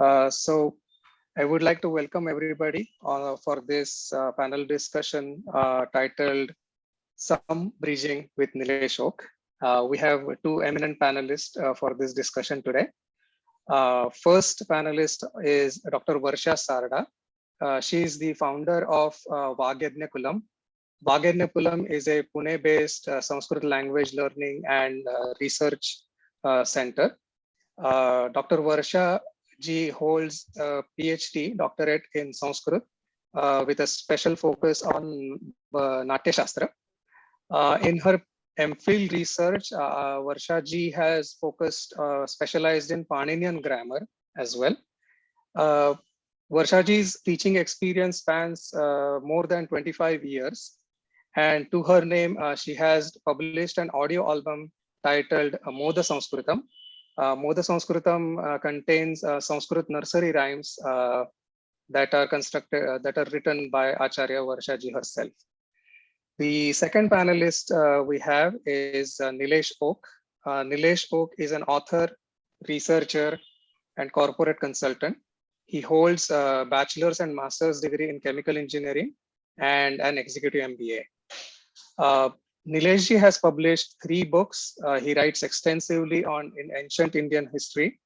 So I would like to welcome everybody for this panel discussion titled Some Bridging with Nilesh Oak. We have two eminent panelists for this discussion today. First panelist is Dr. Varsha Sarda. She is the founder of Vagyajnakulam. Vagyajnakulam is a Pune-based Sanskrit language learning and research center. Dr. Varsha ji holds a PhD doctorate in Sanskrit with a special focus on Natya Shastra. In her MPhil research, Varsha ji has focused, specialized in Paninian grammar as well. Varsha ji's teaching experience spans more than 25 years. And to her name, she has published an audio album titled Moda Sanskritam. Moda Sanskritam contains Sanskrit nursery rhymes that are written by Acharya Varsha ji herself. The second panelist we have is Nilesh Oak. Nilesh Oak is an author, researcher, and corporate consultant. He holds a bachelor's and master's degree in chemical engineering and an executive MBA. Nilesh ji has published 3 books. He writes extensively in ancient Indian history.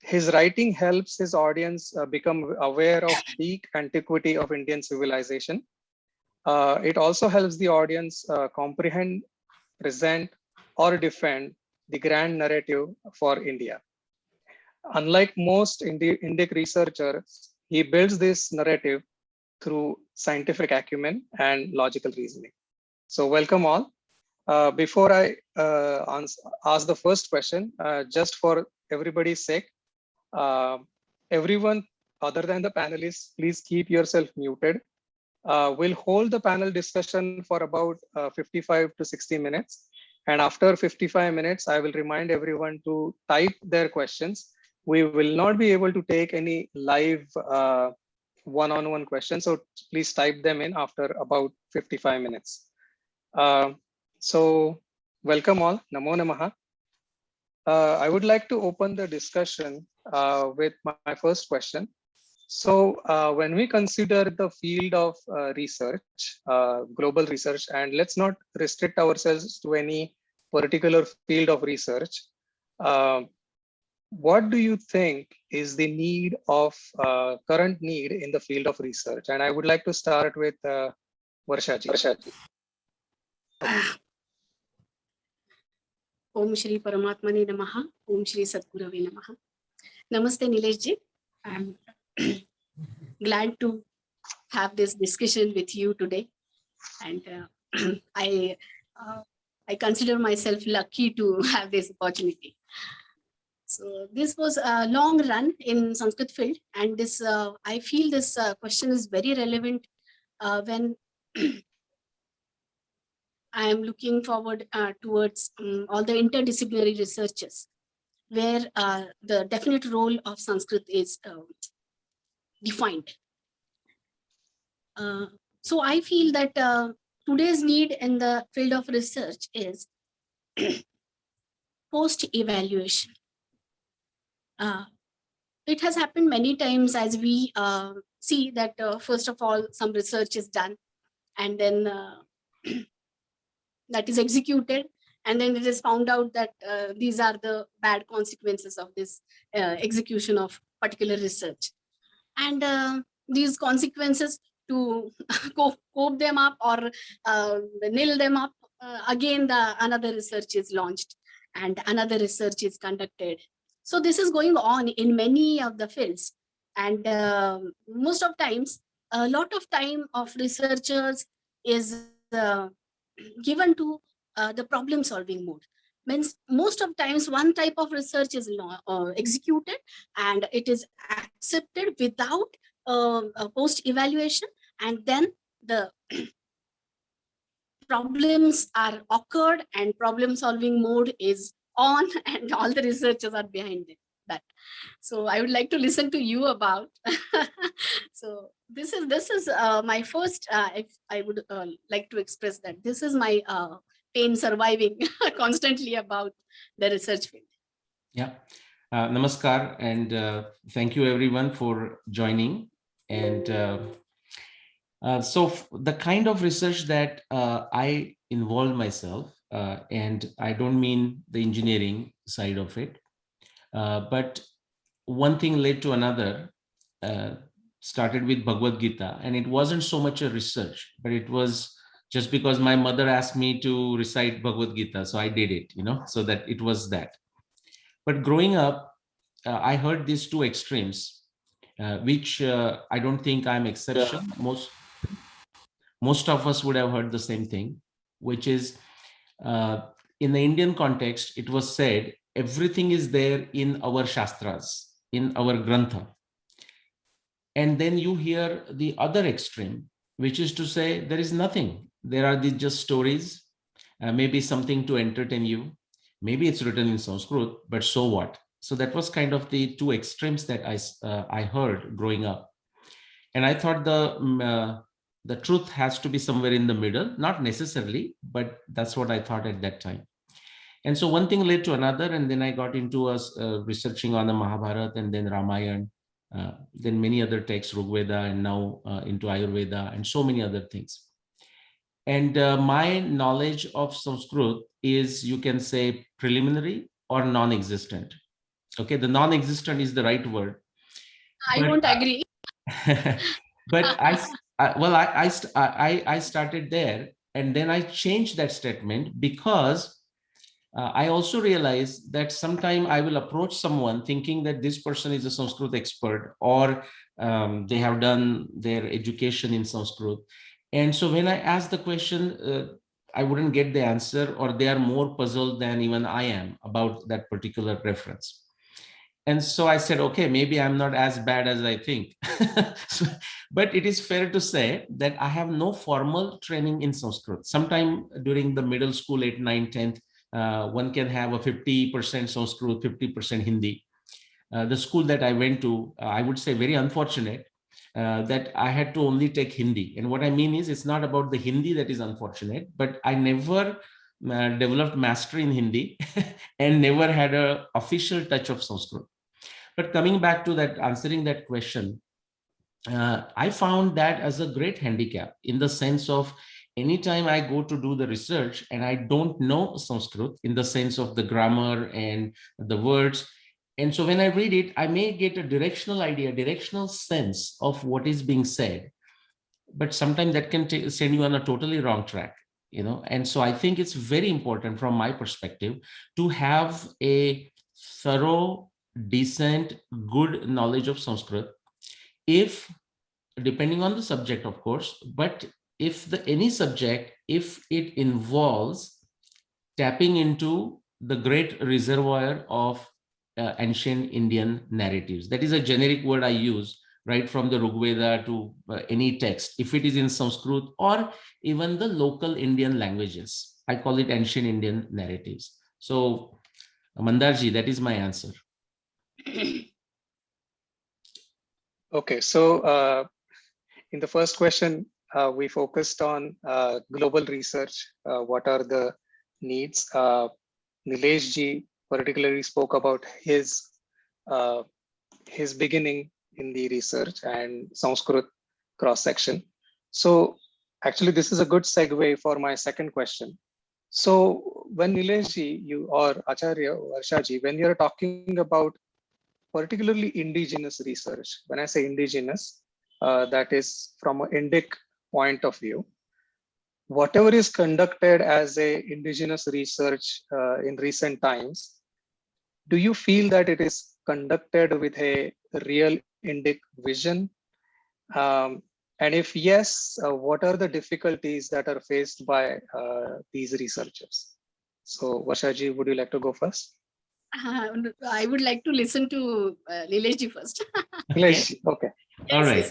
His writing helps his audience become aware of the antiquity of Indian civilization. It also helps the audience comprehend, present, or defend the grand narrative for India. Unlike most Indic researchers, he builds this narrative through scientific acumen and logical reasoning. So welcome all. Before I ask the first question, just for everybody's sake, everyone other than the panelists, please keep yourself muted. We'll hold the panel discussion for about 55 to 60 minutes. And after 55 minutes, I will remind everyone to type their questions. We will not be able to take any live one-on-one questions. So please type them in after about 55 minutes. So welcome all, Namo Namaha. I would like to open the discussion with my first question. So when we consider the field of research, global research, and let's not restrict ourselves to any particular field of research, what do you think is the need of current need in the field of research? And I would like to start with Varsha ji. Om Shri Paramatmane Namaha, Om Shri Sadgurave Namaha. Namaste Nilesh ji. I'm glad to have this discussion with you today. And I consider myself lucky to have this opportunity. So this was a long run in Sanskrit field, and this I feel this question is very relevant when I am looking forward towards all the interdisciplinary researches, where the definite role of Sanskrit is defined. So I feel that today's need in the field of research is post-evaluation. It has happened many times as we see that first of all, some research is done, and then that is executed, and then it is found out that these are the bad consequences of this execution of particular research. And these consequences, to cope them up or nil them up, again another research is launched and another research is conducted. So this is going on in many of the fields, and most of times a lot of time of researchers is given to the problem solving mode. Means most of times one type of research is executed and it is accepted without post evaluation, and then the problems are occurred and problem solving mode is on and all the researchers are behind it. That. So I would like to listen to you about. So this is my first. I would like to express that this is my pain surviving constantly about the research field. Yeah, Namaskar, and thank you everyone for joining. And the kind of research that I involved myself, and I don't mean the engineering side of it, but one thing led to another. Uh, Started with Bhagavad Gita, and it wasn't so much a research, but it was just because my mother asked me to recite Bhagavad Gita, so I did it. So that it was that. But growing up, I heard these two extremes, which I don't think I'm exception. Most of us would have heard the same thing, which is uh, in the Indian context, it was said everything is there in our shastras, in our grantha. And then you hear the other extreme, which is to say there is nothing. There are these just stories, maybe something to entertain you. Maybe it's written in Sanskrit, but so what? So that was kind of the two extremes that I heard growing up, and I thought the truth has to be somewhere in the middle, not necessarily, but that's what I thought at that time. And so one thing led to another, and then I got into researching on the Mahabharata and then Ramayana, then many other texts, Rig Veda, and now into Ayurveda and so many other things. And my knowledge of Sanskrit is, you can say, preliminary or non-existent. Okay, the non-existent is the right word. I won't agree. But I started there, and then I changed that statement because I also realized that sometime I will approach someone thinking that this person is a Sanskrit expert, or they have done their education in Sanskrit. And so when I ask the question, I wouldn't get the answer, or they are more puzzled than even I am about that particular reference. And so I said, okay, maybe I'm not as bad as I think. But it is fair to say that I have no formal training in Sanskrit. Sometime during the middle school, 8, 9, 10th, one can have a 50% Sanskrit, 50% Hindi. The school that I went to, I would say very unfortunate that I had to only take Hindi. And what I mean is, it's not about the Hindi that is unfortunate, but I never developed mastery in Hindi and never had an official touch of Sanskrit. But coming back to that, answering that question, I found that as a great handicap, in the sense of anytime I go to do the research and I don't know Sanskrit in the sense of the grammar and the words. And so when I read it, I may get a directional idea, directional sense of what is being said. But sometimes that can send you on a totally wrong track. And so I think it's very important from my perspective to have a thorough, decent, good knowledge of Sanskrit, if depending on the subject, of course, but if any subject, if it involves tapping into the great reservoir of ancient Indian narratives. That is a generic word I use, right from the Rig Veda to any text, if it is in Sanskrit or even the local Indian languages. I call it ancient Indian narratives. So, Mandarji, that is my answer. Okay, so in the first question, we focused on global research. What are the needs? Nilesh ji particularly spoke about his beginning in the research and Sanskrit cross section. So actually, this is a good segue for my second question. So when Nilesh ji, you or Acharya Varsha ji, when you're talking about particularly indigenous research, when I say indigenous, that is from an Indic point of view, whatever is conducted as a indigenous research in recent times, do you feel that it is conducted with a real Indic vision? And if yes, what are the difficulties that are faced by these researchers? So Varshaji, would you like to go first? I would like to listen to Nilesh first. Nilesh, okay. All right.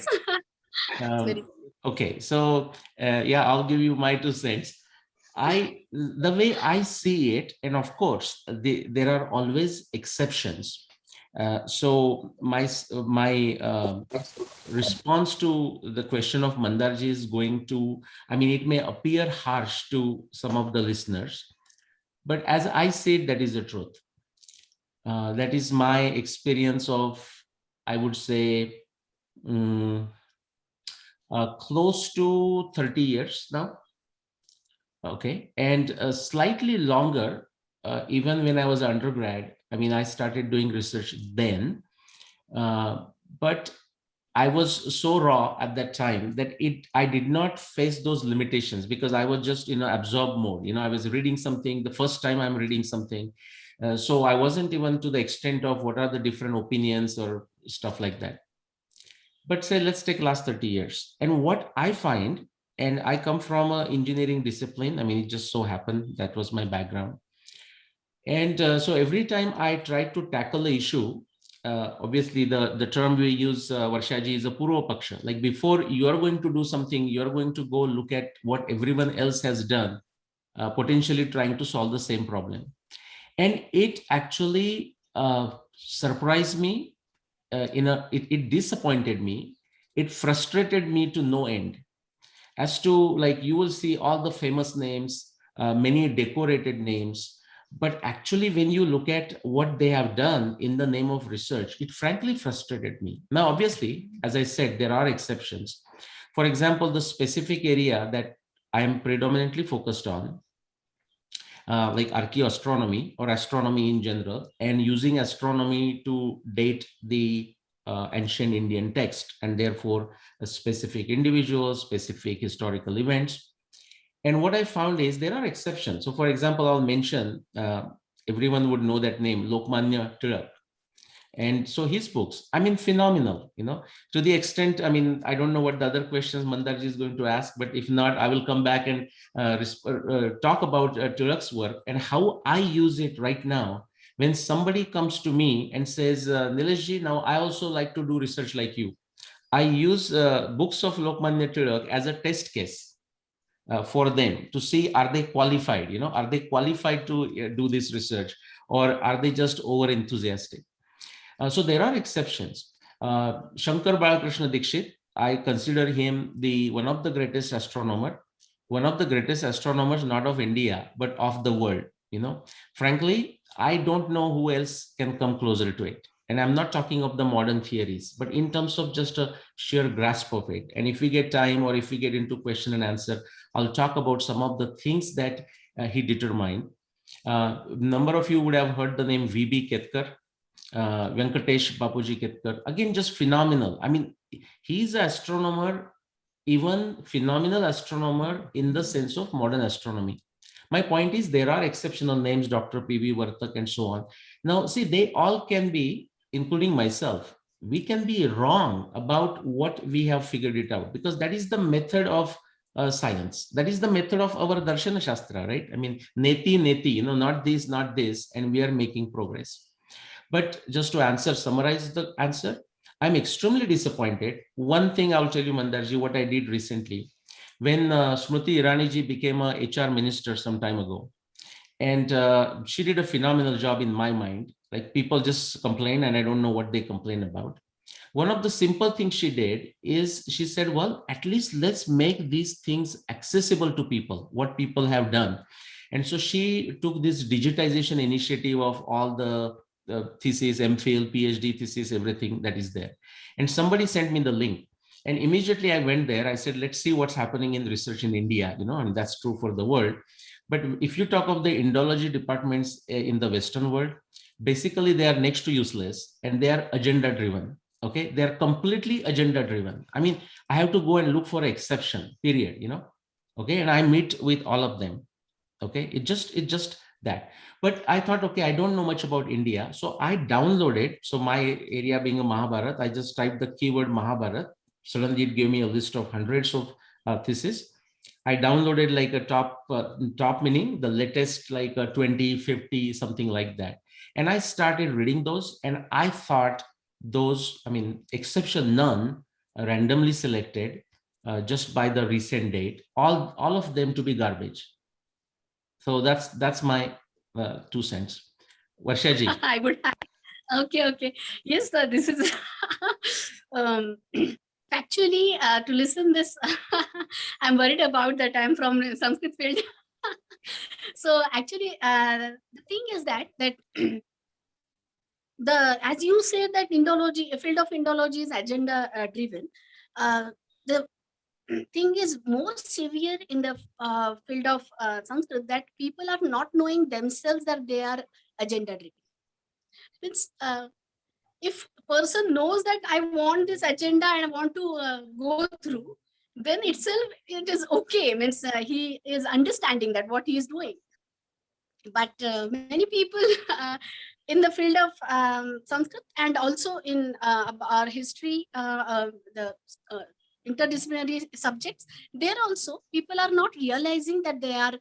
Yes. Okay, so yeah, I'll give you my 2 cents. The way I see it, and of course, there are always exceptions. So my response to the question of Mandarji is going to, I mean, it may appear harsh to some of the listeners, but as I said, that is the truth. That is my experience of, I would say, mm, close to 30 years now. Okay, and slightly longer, even when I was undergrad. I mean, I started doing research then, but I was so raw at that time that I did not face those limitations because I was just in absorb mode. I was reading something the first time I'm reading something. So I wasn't even to the extent of what are the different opinions or stuff like that. But say, let's take last 30 years. And what I find, and I come from an engineering discipline. I mean, it just so happened that was my background. And so every time I try to tackle the issue, obviously the term we use, Varshaji, is a Purva Paksha. Like before you are going to do something, you're going to go look at what everyone else has done, potentially trying to solve the same problem. And it actually surprised me, it disappointed me, it frustrated me to no end. As to, like, you will see all the famous names, many decorated names, but actually when you look at what they have done in the name of research, it frankly frustrated me. Now obviously, as I said, there are exceptions. For example, the specific area that I am predominantly focused on, like archaeoastronomy or astronomy in general, and using astronomy to date the ancient Indian text, and therefore specific individuals, specific historical events. And what I found is there are exceptions. So for example, I'll mention, everyone would know that name, Lokmanya Tilak. And so his books, I mean, phenomenal, to the extent, I mean, I don't know what the other questions Mandarji is going to ask, but if not, I will come back and talk about Tilak's work and how I use it right now. When somebody comes to me and says, Nileshji, now I also like to do research like you. I use books of Lokmanya Tilak as a test case for them to see, are they qualified, are they qualified to do this research, or are they just over enthusiastic? So there are exceptions. Shankar Balakrishna Dikshit, I consider him one of the greatest astronomers not of India, but of the world. Frankly, I don't know who else can come closer to it. And I'm not talking of the modern theories, but in terms of just a sheer grasp of it. And if we get time, or if we get into question and answer, I'll talk about some of the things that he determined. Number of you would have heard the name V.B. Ketkar. Venkatesh Bapuji Ketkar, again, just phenomenal. I mean, he's an astronomer, even phenomenal astronomer in the sense of modern astronomy. My point is, there are exceptional names, Dr. P.V. Vartak and so on. Now, see, they all can be, including myself, we can be wrong about what we have figured it out, because that is the method of science. That is the method of our Darshana Shastra, right? I mean, neti, not this, and we are making progress. But just to summarize the answer, I'm extremely disappointed. One thing I'll tell you, Mandarji, what I did recently, when Smriti Irani ji became a HR minister some time ago, and she did a phenomenal job in my mind. Like, people just complain, and I don't know what they complain about. One of the simple things she did is she said, well, at least let's make these things accessible to people, what people have done. And so she took this digitization initiative of all the thesis, MPhil, PhD thesis, everything that is there. And somebody sent me the link. And immediately I went there. I said, let's see what's happening in research in India, and that's true for the world. But if you talk of the Indology departments in the Western world, basically they are next to useless, and they are agenda driven. Okay, they are completely agenda driven. I mean, I have to go and look for an exception, period, okay, and I meet with all of them. Okay, it just that. But I thought, okay, I don't know much about India, so I downloaded. So my area being a Mahabharat, I just typed the keyword Mahabharat. Suddenly it gave me a list of hundreds of theses. I downloaded like a top meaning the latest, like a 20, 50, something like that. And I started reading those, and I thought those, I mean, exception none, randomly selected just by the recent date, all of them to be garbage. So that's my 2 cents. Varshaji. I would have. Okay. Yes, sir, this is actually to listen this. I'm worried about that. I'm from Sanskrit field. So actually, the thing is that as you say that Indology, field of Indology is agenda driven. The thing is more severe in the field of Sanskrit, that people are not knowing themselves that they are agenda driven. Means if a person knows that I want this agenda and I want to go through, then itself it is okay. Means he is understanding that what he is doing. But many people in the field of Sanskrit and also in our history, the interdisciplinary subjects, there also people are not realizing that they are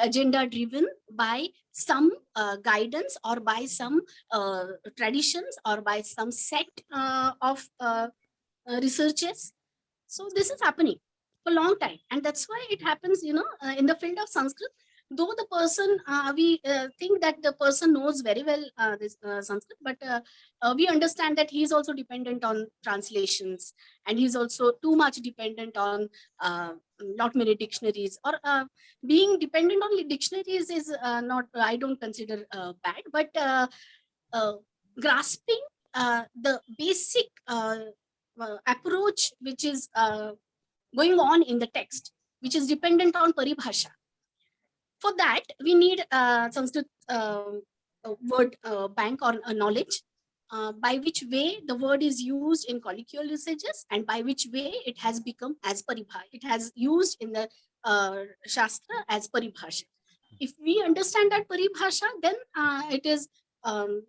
agenda driven by some guidance or by some traditions or by some set of researches. So this is happening for a long time, and that's why it happens, in the field of Sanskrit. Though the person, we think that the person knows very well this Sanskrit, but we understand that he is also dependent on translations, and he's also too much dependent on not many dictionaries, or being dependent on dictionaries is not, I don't consider bad, but grasping the basic approach which is going on in the text, which is dependent on paribhasha. For that, we need Sanskrit word bank or knowledge, by which way the word is used in colloquial usages, and by which way it has become as paribhasha. It has used in the Shastra as paribhasha. If we understand that paribhasha, then it is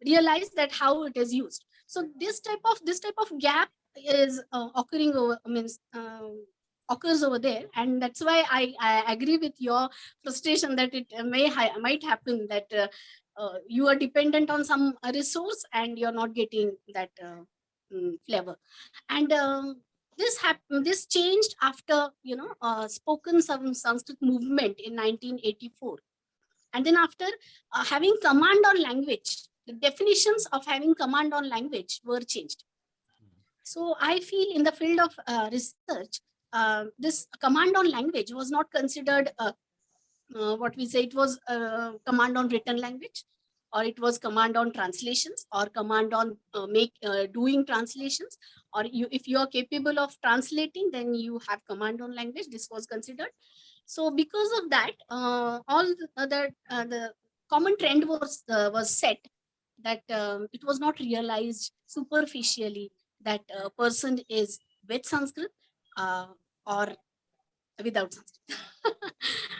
realized that how it is used. So this type of gap is occurring over, occurs over there, and that's why I agree with your frustration that it might happen that you are dependent on some resource and you're not getting that flavor. And this changed after spoken some Sanskrit movement in 1984, and then after having command on language, the definitions of having command on language were changed. So I feel in the field of research, this command on language was not considered what we say, it was command on written language, or it was command on translations, or command on doing translations, or if you are capable of translating, then you have command on language. This was considered. So because of that, all the common trend was set, that it was not realized superficially that a person is with Sanskrit or without Sanskrit.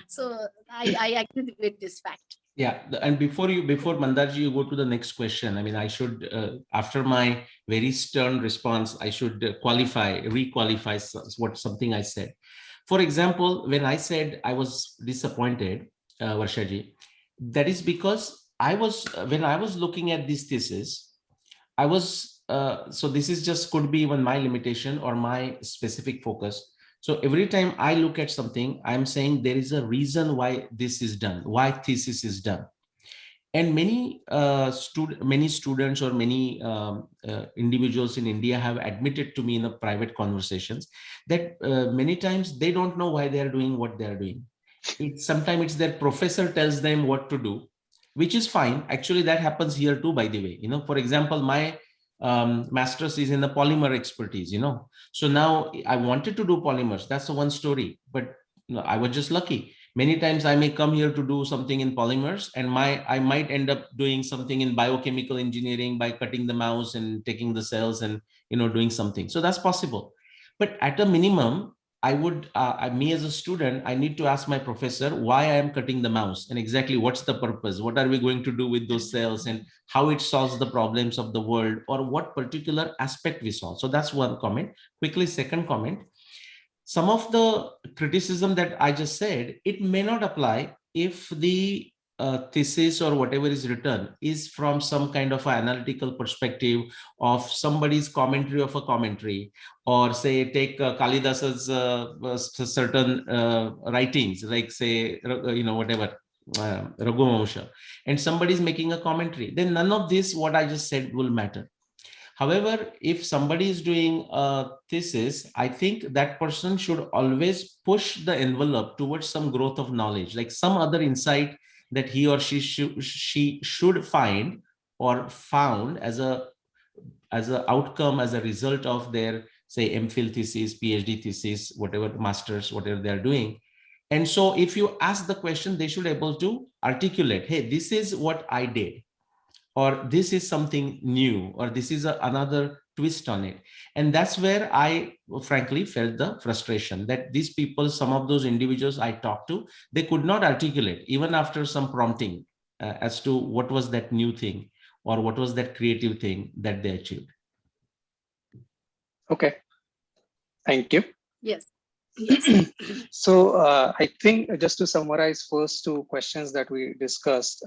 So I agree with this fact. Yeah, and before Mandarji, you go to the next question. I mean, I should, after my very stern response, I should requalify something I said. For example, when I said I was disappointed, Varshaji, that is because when I was looking at this thesis, I was, so this is just could be even my limitation or my specific focus. So every time I look at something, I'm saying there is a reason why this is done, why thesis is done. And many students or many individuals in India have admitted to me in the private conversations that many times they don't know why they are doing what they are doing. Sometimes it's their professor tells them what to do, which is fine. Actually, that happens here too, by the way. For example, my master's is in the polymer expertise, so now I wanted to do polymers. That's the one story, but I was just lucky. Many times I may come here to do something in polymers, and I might end up doing something in biochemical engineering by cutting the mouse and taking the cells and doing something. So that's possible. But at a minimum, I would, me as a student, I need to ask my professor why I am cutting the mouse and exactly what's the purpose, what are we going to do with those cells, and how it solves the problems of the world, or what particular aspect we solve. So that's one comment. Quickly, second comment. Some of the criticism that I just said, it may not apply if the thesis or whatever is written is from some kind of analytical perspective of somebody's commentary of a commentary, or say take Kalidasa's certain writings, like say whatever Raghuvamsha, and somebody's making a commentary, then none of this what I just said will matter. However, if somebody is doing a thesis, I think that person should always push the envelope towards some growth of knowledge, like some other insight that he or she should find or found as a outcome, as a result of their, say, MPhil thesis, PhD thesis, whatever, masters, whatever they are doing. And so if you ask the question, they should be able to articulate, hey, this is what I did, or this is something new, or this is another twist on it. And that's where I frankly felt the frustration that these people, some of those individuals I talked to, they could not articulate even after some prompting as to what was that new thing or what was that creative thing that they achieved. Okay, thank you. Yes. Yes. So I think just to summarize first two questions that we discussed,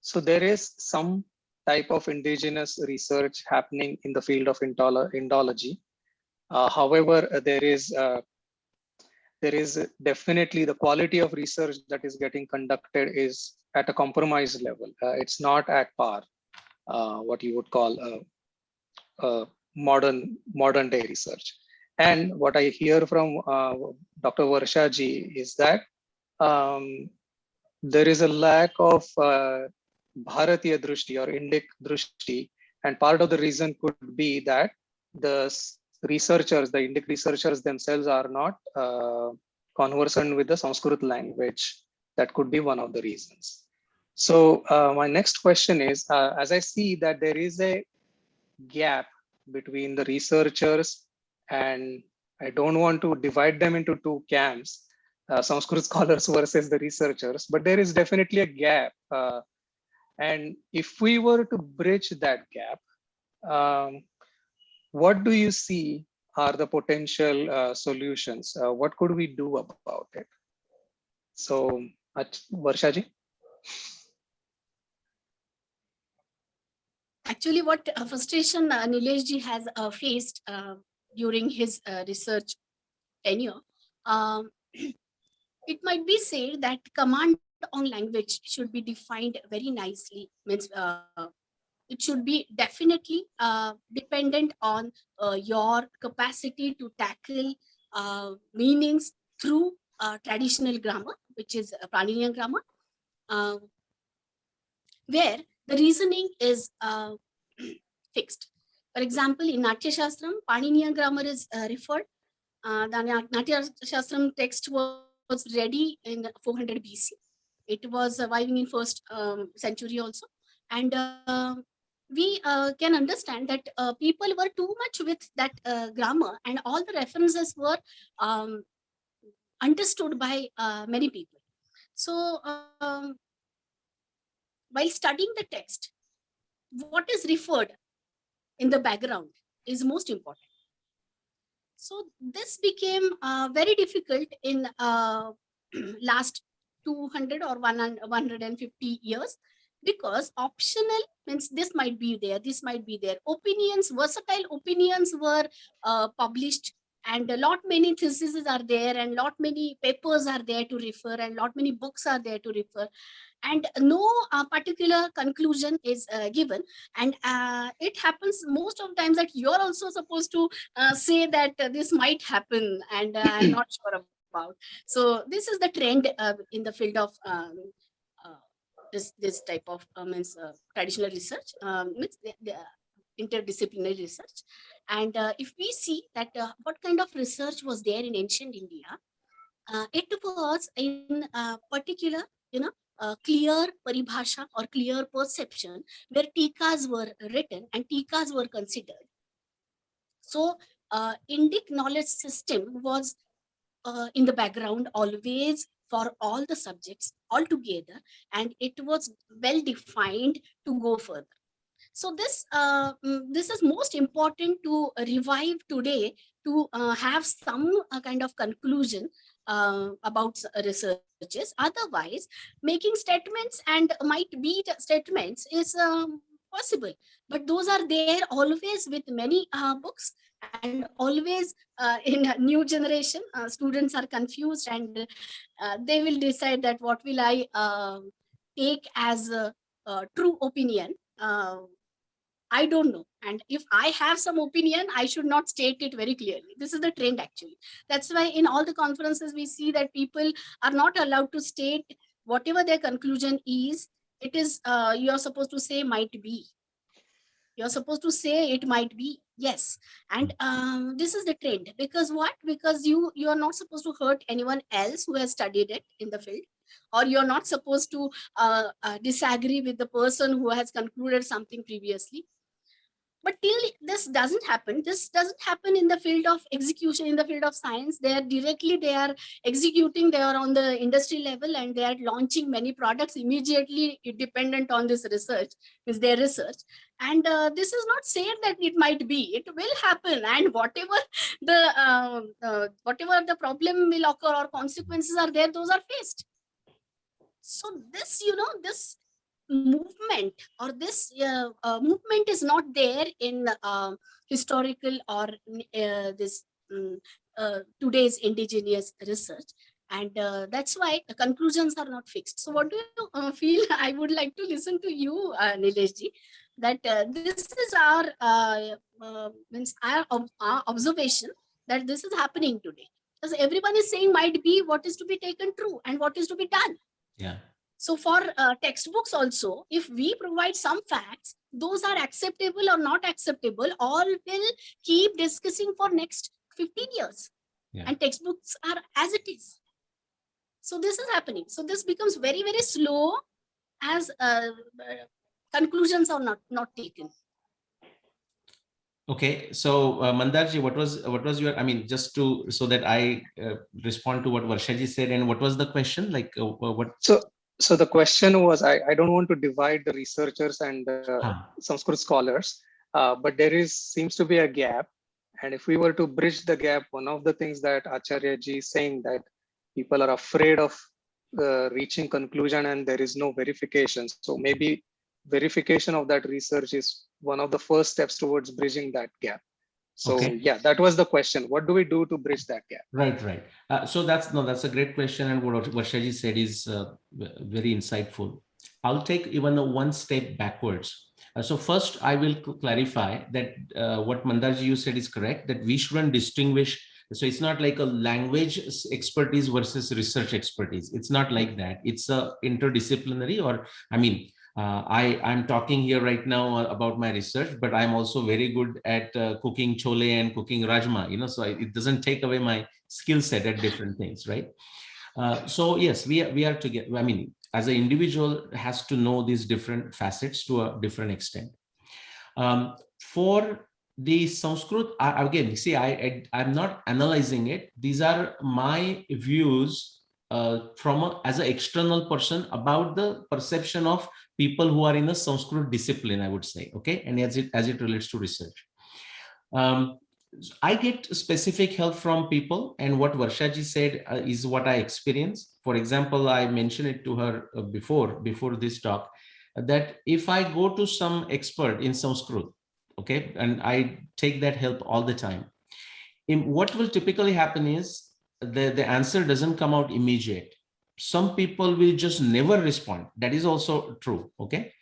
so there is some type of indigenous research happening in the field of Indology. However, there is definitely the quality of research that is getting conducted is at a compromised level. It's not at par, what you would call modern day research. And what I hear from Dr. Varsha ji is that there is a lack of Bharatiya Drushti or Indic Drushti, and part of the reason could be that the researchers, the Indic researchers themselves are not conversant with the Sanskrit language. That could be one of the reasons. So my next question is, as I see that there is a gap between the researchers, and I don't want to divide them into two camps, Sanskrit scholars versus the researchers, but there is definitely a gap. And if we were to bridge that gap, what do you see are the potential solutions? What could we do about it? So, Varsha ji. Actually, what frustration Nilesh ji has faced during his research tenure, it might be said that command on language should be defined very nicely. Means it should be definitely dependent on your capacity to tackle meanings through traditional grammar, which is Paninian grammar, where the reasoning is fixed. For example, in Natya Shastram, Paninian grammar is referred. The Natya Shastram text was ready in 400 BC. It was surviving in first century also. And we can understand that people were too much with that grammar, and all the references were understood by many people. So while studying the text, what is referred in the background is most important. So this became very difficult in last 200 or 150 years, because optional means this might be there, this might be there. Opinions, versatile opinions were published, and a lot many theses are there, and lot many papers are there to refer, and lot many books are there to refer, and no particular conclusion is given. And it happens most of times that you're also supposed to say that this might happen, and I'm not sure about. So this is the trend in the field of this type of means traditional research, means the interdisciplinary research. And if we see that what kind of research was there in ancient India, it was in particular, clear paribhasha or clear perception, where tikas were written and tikas were considered. So Indic knowledge system was in the background always for all the subjects all together, and it was well defined to go further. So this is most important to revive today, to have some kind of conclusion about researches. Otherwise, making statements and might be statements is possible, but those are there always with many books, and always in a new generation, students are confused, and they will decide that what will I take as a true opinion. I don't know. And if I have some opinion, I should not state it very clearly. This is the trend actually. That's why in all the conferences, we see that people are not allowed to state whatever their conclusion is it is, you're supposed to say might be. You're supposed to say it might be. Yes. And this is the trend. Because what? Because you are not supposed to hurt anyone else who has studied it in the field, or you're not supposed to disagree with the person who has concluded something previously. But till this doesn't happen, this doesn't happen in the field of execution, in the field of science. They are executing, they are on the industry level, and they are launching many products immediately dependent on this research, is their research. And this is not said that it might be, it will happen. And whatever the problem will occur or consequences are there, those are faced. So this, this movement, or this movement is not there in historical or this today's indigenous research. And that's why the conclusions are not fixed. So what do you feel? I would like to listen to you, Nilesh ji, that this is our observation, that this is happening today. Because everyone is saying might be what is to be taken true and what is to be done. Yeah. So for textbooks also, if we provide some facts, those are acceptable or not acceptable, all will keep discussing for next 15 years. Yeah. And textbooks are as it is. So this is happening. So this becomes very, very slow as conclusions are not taken. Okay, so Mandarji, what was your, I mean, just to, so that I respond to what Varshaji said, and what was the question? Like what? So the question was, I don't want to divide the researchers and Sanskrit scholars, but there seems to be a gap. And if we were to bridge the gap, one of the things that Acharya ji is saying, that people are afraid of reaching conclusion and there is no verification. So maybe verification of that research is one of the first steps towards bridging that gap. So yeah, that was the question. What do we do to bridge that gap? Right. So that's a great question. And what Varshaji said is very insightful. I'll take even one step backwards. So first, I will clarify that what Mandarji you said is correct, that we shouldn't distinguish. So it's not like a language expertise versus research expertise. It's not like that. It's a interdisciplinary, or I mean, I'm talking here right now about my research, but I'm also very good at cooking chole and cooking rajma, so it doesn't take away my skill set at different things, right? So yes, we are together. I mean, as an individual has to know these different facets to a different extent. For the Sanskrit, again, see, I'm not analyzing it. These are my views as an external person about the perception of people who are in a Sanskrit discipline, I would say, okay, and as it relates to research. I get specific help from people, and what Varshaji said is what I experience. For example, I mentioned it to her before this talk, that if I go to some expert in Sanskrit, okay, and I take that help all the time, what will typically happen is the answer doesn't come out immediate. Some people will just never respond. That is also true, okay?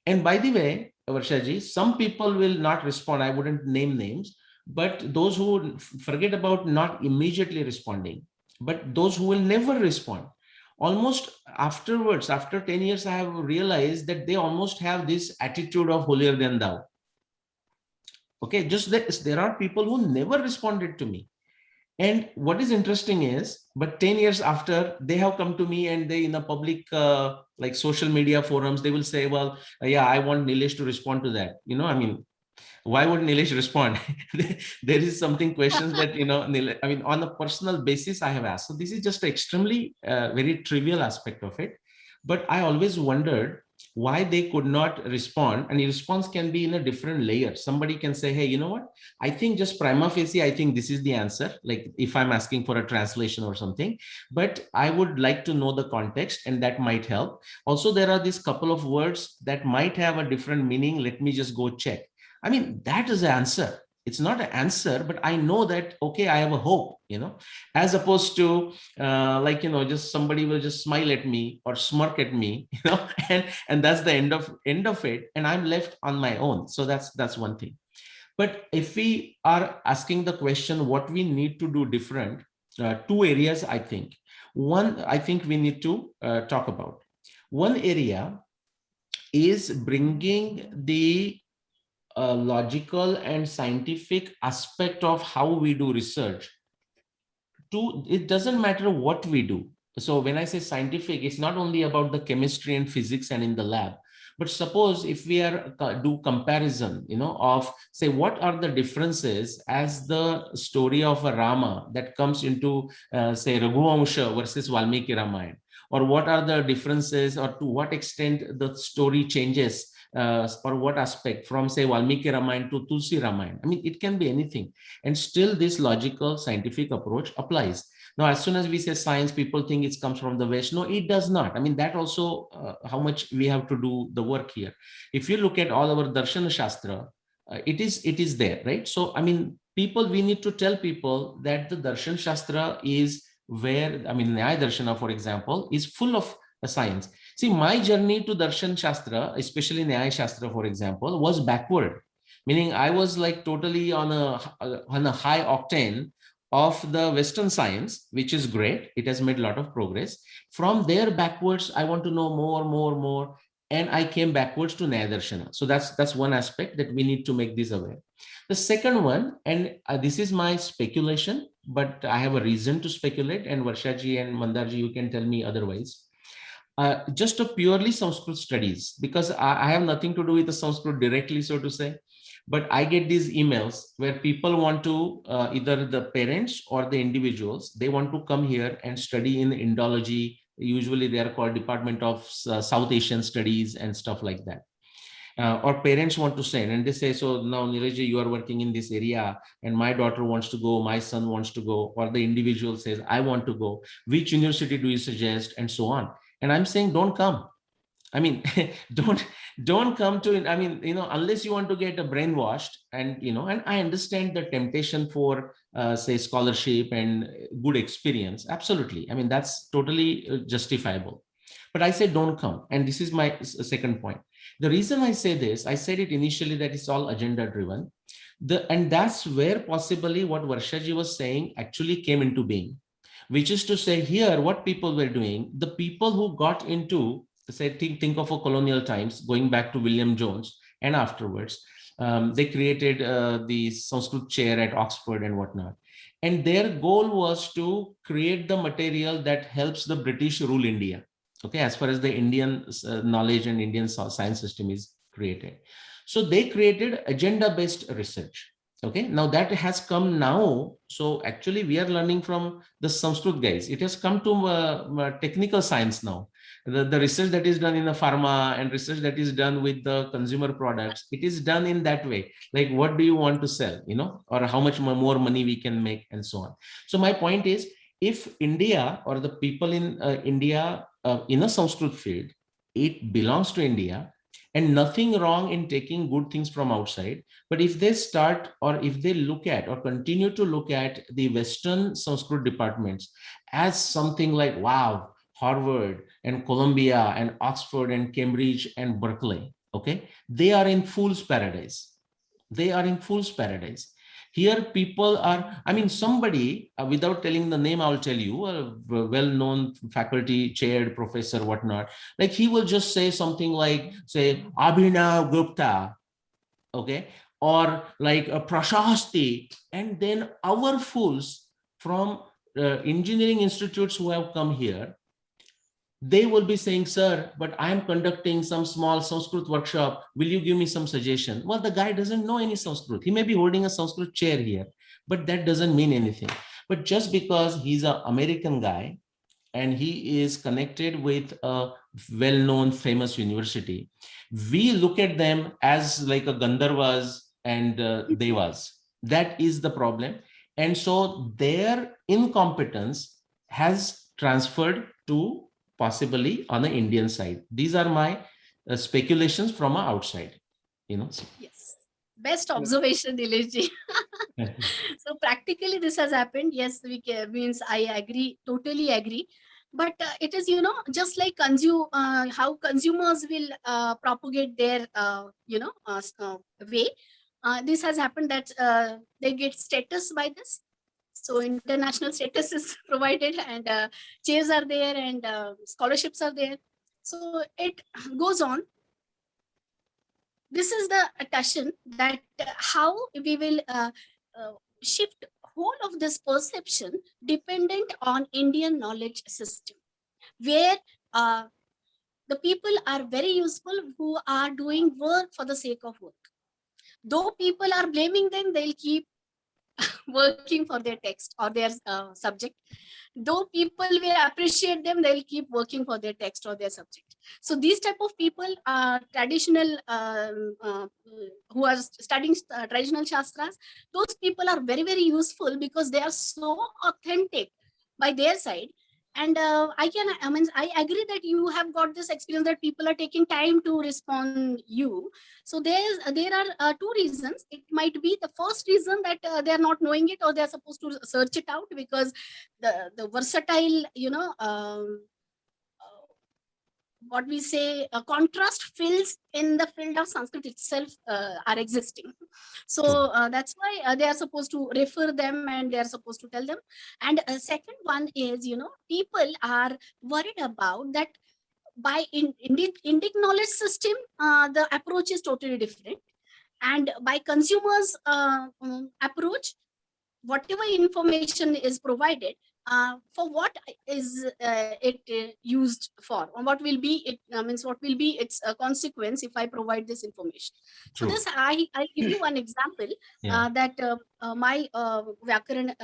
And by the way, Varshaji, some people will not respond. I wouldn't name names, but those who forget about not immediately responding, but those who will never respond, almost afterwards, after 10 years, I have realized that they almost have this attitude of holier than thou. Okay, just there are people who never responded to me. And what is interesting is, but 10 years after, they have come to me, and they in a public, like social media forums, they will say, well, yeah, I want Nilesh to respond to that. I mean, why would Nilesh respond? There is something questions that, I mean, on a personal basis, I have asked. So this is just extremely very trivial aspect of it. But I always wondered why they could not respond, and the response can be in a different layer. Somebody can say, hey, you know what, I think just prima facie, I think this is the answer, like if I'm asking for a translation or something, but I would like to know the context, and that might help. Also, there are these couple of words that might have a different meaning, let me just go check. I mean, that is the answer. It's not an answer, but I know that, okay, I have a hope, as opposed to just somebody will just smile at me or smirk at me, and that's the end of it. And I'm left on my own. So that's one thing. But if we are asking the question, what we need to do different, two areas, I think. One, I think we need to talk about. One area is bringing the logical and scientific aspect of how we do research to, it doesn't matter what we do. So when I say scientific, it's not only about the chemistry and physics and in the lab, but suppose if we are do comparison, of say, what are the differences as the story of a Rama that comes into say Raghuvamsha versus Valmiki Ramayana, or what are the differences, or to what extent the story changes, or what aspect from say Valmiki Ramayana to Tulsi Ramayana. I mean, it can be anything, and still this logical scientific approach applies. Now, as soon as we say science, people think it comes from the West. No, it does not. I mean, that also how much we have to do the work here. If you look at all our Darshana Shastra, it is there, right? So, I mean, we need to tell people that the Darshan Shastra is where, I mean, Nyaya Darshana, for example, is full of science. See, my journey to Darshan Shastra, especially Nyaya Shastra, for example, was backward, meaning I was like totally on a high octane of the Western science, which is great. It has made a lot of progress. From there backwards, I want to know more, and I came backwards to Nyaya Darshana. So that's one aspect that we need to make this aware. The second one, and this is my speculation, but I have a reason to speculate, and Varshaji and Mandarji, you can tell me otherwise. Just a purely Sanskrit studies, because I have nothing to do with the Sanskrit directly, so to say. But I get these emails where people want to, either the parents or the individuals, they want to come here and study in Indology. Usually they are called Department of South Asian Studies and stuff like that. Or parents want to send and they say, so now Nirajji, you are working in this area and my daughter wants to go, my son wants to go, or the individual says, I want to go. Which university do you suggest? And so on. And I'm saying, don't come. I mean, don't come to, I mean, unless you want to get a brainwashed, and, and I understand the temptation for, say, scholarship and good experience. Absolutely. I mean, that's totally justifiable. But I say, don't come. And this is my second point. The reason I say this, I said it initially that it's all agenda driven. And that's where possibly what Varshaji was saying actually came into being, which is to say here, what people were doing, the people who got into, say, think of a colonial times, going back to William Jones and afterwards, they created the Sanskrit chair at Oxford and whatnot. And their goal was to create the material that helps the British rule India. Okay, as far as the Indian knowledge and Indian science system is created. So they created agenda-based research. Okay, now that has come now. So actually we are learning from the Sanskrit guys. It has come to technical science now. The research that is done in the pharma and research that is done with the consumer products, it is done in that way. Like, what do you want to sell, or how much more money we can make and so on. So my point is, if India or the people in India in a Sanskrit field, it belongs to India, and nothing wrong in taking good things from outside. But if they start, or if they look at or continue to look at the Western Sanskrit departments as something like, wow, Harvard and Columbia and Oxford and Cambridge and Berkeley, okay, they are in fool's paradise. They are in fool's paradise. Here people are, I mean, somebody, without telling the name, I'll tell you, a well-known faculty, chaired professor, whatnot, like he will just say something like, say, Abhinav Gupta, okay, or like a Prashasti, and then our fools from engineering institutes who have come here, they will be saying, sir, but I am conducting some small Sanskrit workshop. Will you give me some suggestion? Well, the guy doesn't know any Sanskrit. He may be holding a Sanskrit chair here, but that doesn't mean anything. But just because he's an American guy and he is connected with a well-known famous university, we look at them as like a Gandharvas and Devas. That is the problem. And so their incompetence has transferred to possibly on the Indian side. These are my speculations from outside, Yes. Best observation, Nileshji. So practically this has happened. Yes, means I agree, totally agree. But it is, just like how consumers will propagate their, way. This has happened that they get status by this. So international status is provided, and chairs are there, and scholarships are there. So it goes on. this is the attention that how we will shift whole of this perception dependent on Indian knowledge system, where the people are very useful who are doing work for the sake of work. Though people are blaming them, they'll keep working for their text or their subject. Though people will appreciate them, they'll keep working for their text or their subject. So these type of people are traditional, who are studying traditional shastras. Those people are very, very useful because they are so authentic by their side. And I agree that you have got this experience that people are taking time to respond you. So there are two reasons. It might be the first reason that they are not knowing it, or they are supposed to search it out, because the versatile, what we say, contrast fields in the field of Sanskrit itself are existing. So that's why they are supposed to refer them and they are supposed to tell them. And second one is, people are worried about that by Indic knowledge system, the approach is totally different. And by consumers approach, whatever information is provided, for what is it used for, or what will be it, means what will be its consequence if I provide this information. So True. this I'll give you one example. Yeah. That my Vyakaran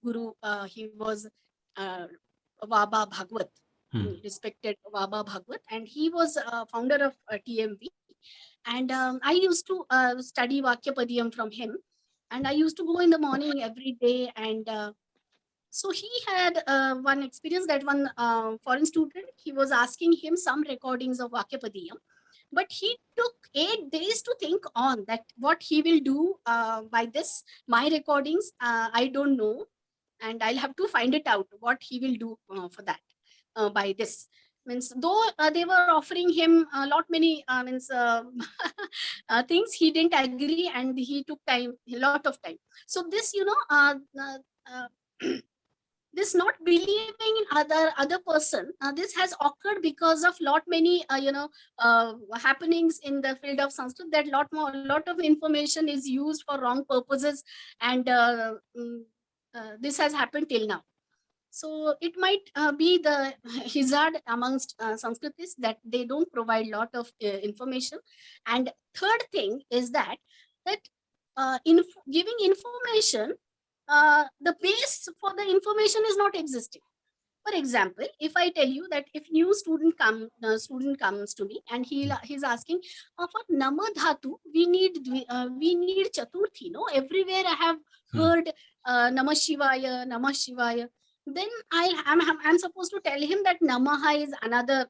guru, he was Vaba Bhagwat, respected Vaba Bhagwat, and he was founder of TMV. And I used to study Vakyapadiyam from him, and I used to go in the morning every day. And so he had one experience that one foreign student, he was asking him some recordings of Vakyapadiyam, but he took 8 days to think on that what he will do by this my recordings. I don't know, and I'll have to find it out what he will do for that by this. Means though they were offering him a lot many things, he didn't agree and he took time, a lot of time. So this, this not believing in other person, this has occurred because of lot many happenings in the field of Sanskrit, that lot of information is used for wrong purposes. And this has happened till now. So it might be the hazard amongst Sanskritists that they don't provide lot of information. And third thing is that giving information, the base for the information is not existing. For example, if I tell you that if new student comes to me and he's asking, for Nama Dhatu, we need Chaturthi. No, everywhere I have heard Namah Shivaya, Namah Shivaya. Then I'm supposed to tell him that Namaha is another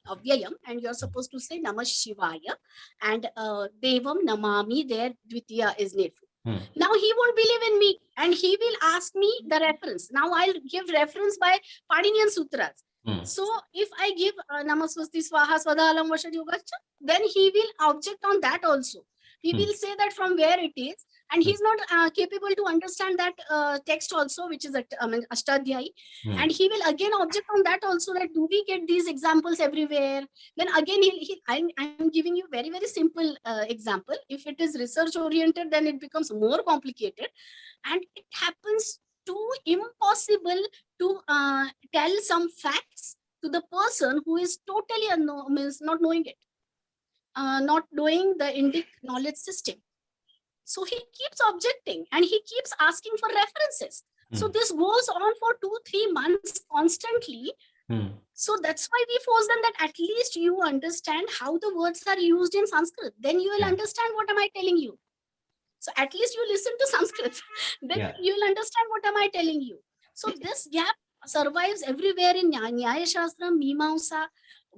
Avyayam, and you're supposed to say Namah Shivaya, and Devam Namami, there Dvitiya is needful. Now he won't believe in me and he will ask me the reference. Now I'll give reference by Paninian Sutras. So if I give Namaswasti Swaha Swadhalam Vashad Yogacha, then he will object on that also. He will say that from where it is, and he's not capable to understand that text also, which is Ashtadhyayi. And he will again object on that also, that do we get these examples everywhere? Then again, I'm giving you very, very simple example. If it is research oriented, then it becomes more complicated. And it happens too impossible to tell some facts to the person who is totally not knowing it. Not knowing the Indic knowledge system. So he keeps objecting and he keeps asking for references. So this goes on for 2-3 months constantly. So that's why we force them that at least you understand how the words are used in Sanskrit. Then you will understand what am I telling you. So at least you listen to Sanskrit. Then you will understand what am I telling you. So this gap survives everywhere in Nyaya Shastra, Mimamsa.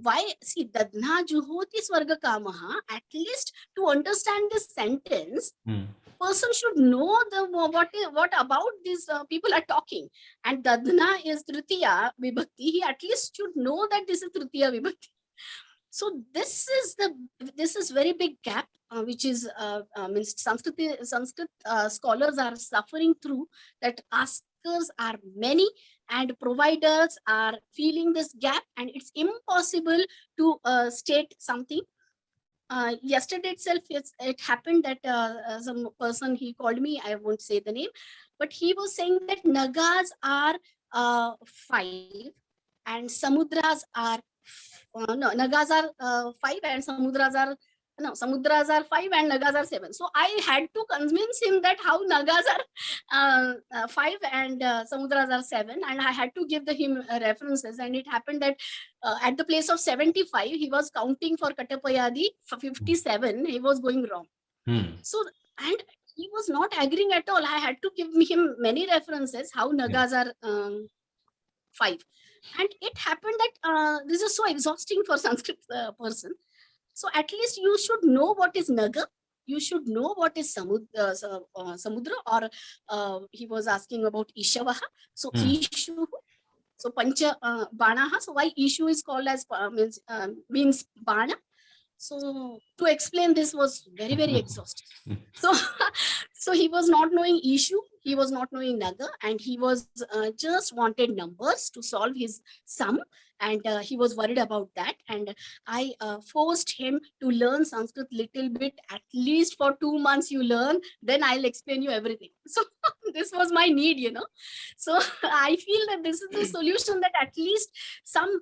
Why? See, Dadna Juhoti Swarga Kamaha, at least to understand this sentence, person should know what about these people are talking. And Dadna is Tritiya Vibhakti. He at least should know that this is Tritiya Vibhakti. So this is very big gap, which is means Sanskrit scholars are suffering through, that askers are many and providers are feeling this gap, and it's impossible to state something. yesterday itself, it happened that some person, he called me, I won't say the name, but he was saying that Nagas are 5 and Samudras are no, Nagas are 5 and Samudras are no, Samudras are 5 and Nagas are 7. So I had to convince him that how Nagas are 5 and Samudras are 7, and I had to give him references. And it happened that at the place of 75, he was counting for Kattapayadi for 57. He was going wrong. Hmm. So, and he was not agreeing at all. I had to give him many references how Nagas are 5. And it happened that this is so exhausting for Sanskrit person. So at least you should know what is Naga. You should know what is Samudra, or he was asking about Ishavaha. So Ishu, so Pancha Banaha. So why Ishu is called as means Bana. So to explain this was very, very exhausting. So, so he was not knowing issue, he was not knowing Naga, and he was just wanted numbers to solve his sum, and he was worried about that. And I forced him to learn Sanskrit little bit, at least for 2 months you learn, then I'll explain you everything. So this was my need, you know. So I feel that this is the solution, that at least some,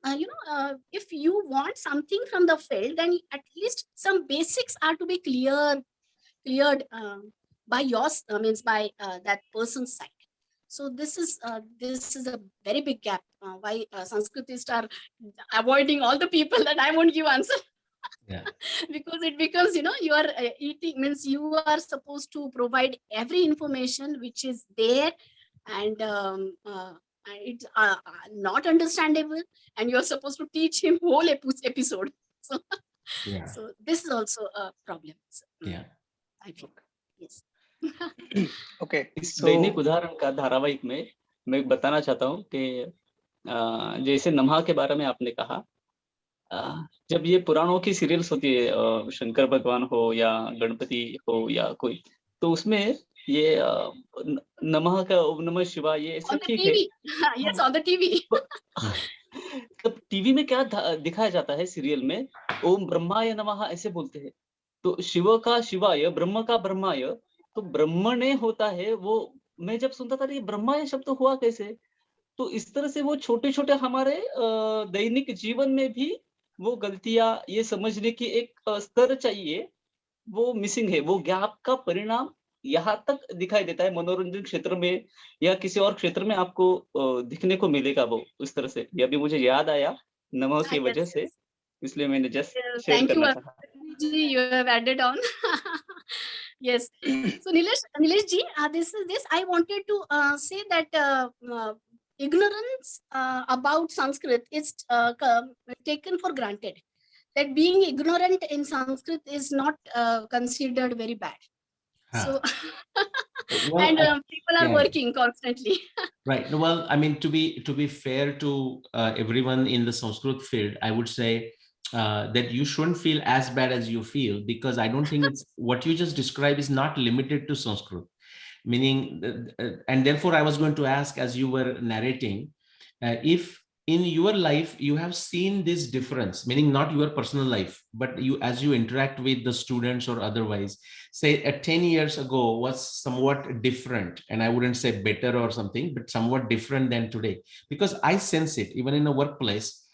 if you want something from the field, then at least some basics are to be cleared by yours, means by that person's side. So this is a very big gap. Why Sanskritists are avoiding all the people that I won't give answer. Yeah. Because it becomes, you are eating, means you are supposed to provide every information which is there, and it's not understandable, and you're supposed to teach him whole episode. So, Yeah. so this is also a problem. So, Yeah. I feel. Yes. Okay. इस So दैनिक उदाहरण का धारावाहिक में मैं बताना चाहता हूँ कि जैसे नमः के बारे में आपने कहा, जब ये पुराणों की सीरियल्स होती है, शंकर भगवान हो या गणपति हो या कोई, तो उसमें ये नमः का ओम नमः शिवाय ये On सब the ठीक है। TV. Yes, on the TV. तब टीवी में क्या दिखाया जाता है सीरियल में, ओम ब्रह्माय नमः ऐसे बोलते हैं। तो शिव का शिवाय, ब्रह्म का ब्रह्माय, तो ब्रह्मणे होता है वो। मैं जब सुनता था ये ब्रह्माय शब्द हुआ कैसे? तो इस तरह से वो छोटे-छोटे हमारे दैनिक जीवन में भी वो गलतियाँ, ये समझने की एक स्तर चाहिए, वो मिसिंग है। वो गैप का परिणाम यहाँ तक दिखाई देता है मनोरंजन क्षेत्र में या किसी और क्षेत्र में आपको दिखने को मिलेगा वो उस तरह से। ये अभी मुझे याद आया नमः की वजह Yes, से, yes. इसलिए मैंने जस्ट शेयर Thank you, करना चाहा। Ji, you have added on. Yes. So Nilesh ji, this is this. I wanted to say that ignorance about Sanskrit is taken for granted. That being ignorant in Sanskrit is not considered very bad. So, Well, and people are working constantly. Right. Well, I mean, to be fair to everyone in the Sanskrit field, I would say that you shouldn't feel as bad as you feel, because I don't think it's what you just described is not limited to Sanskrit. Meaning, and therefore I was going to ask, as you were narrating, if in your life you have seen this difference, meaning not your personal life, but you, as you interact with the students or otherwise, say 10 years ago was somewhat different, and I wouldn't say better or something, but somewhat different than today, because I sense it even in a workplace.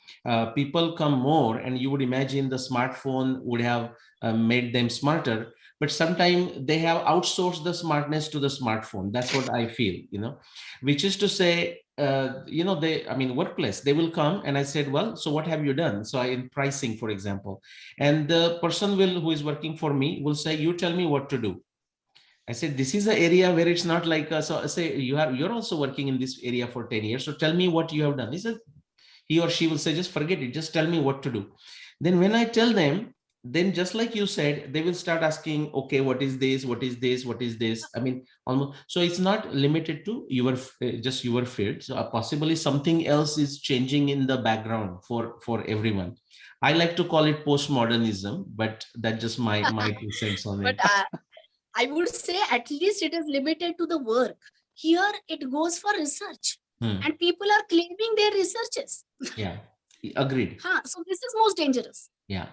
People come more, and you would imagine the smartphone would have made them smarter, but sometimes they have outsourced the smartness to the smartphone. That's what I feel, which is to say, workplace, they will come and I said, well, so what have you done? So in pricing, for example, and the person who is working for me will say, you tell me what to do. I said, this is an area where it's not like, so I say, you're also working in this area for 10 years. So tell me what you have done. He or she will say, just forget it. Just tell me what to do. Then when I tell them, then just like you said, they will start asking, okay, what is this? What is this? What is this? I mean, almost. So it's not limited to just your field. So possibly something else is changing in the background for everyone. I like to call it postmodernism, but that's just my 2 cents on it. But I would say at least it is limited to the work. Here it goes for research, and people are claiming their researches. Yeah, agreed. So this is most dangerous. Yeah.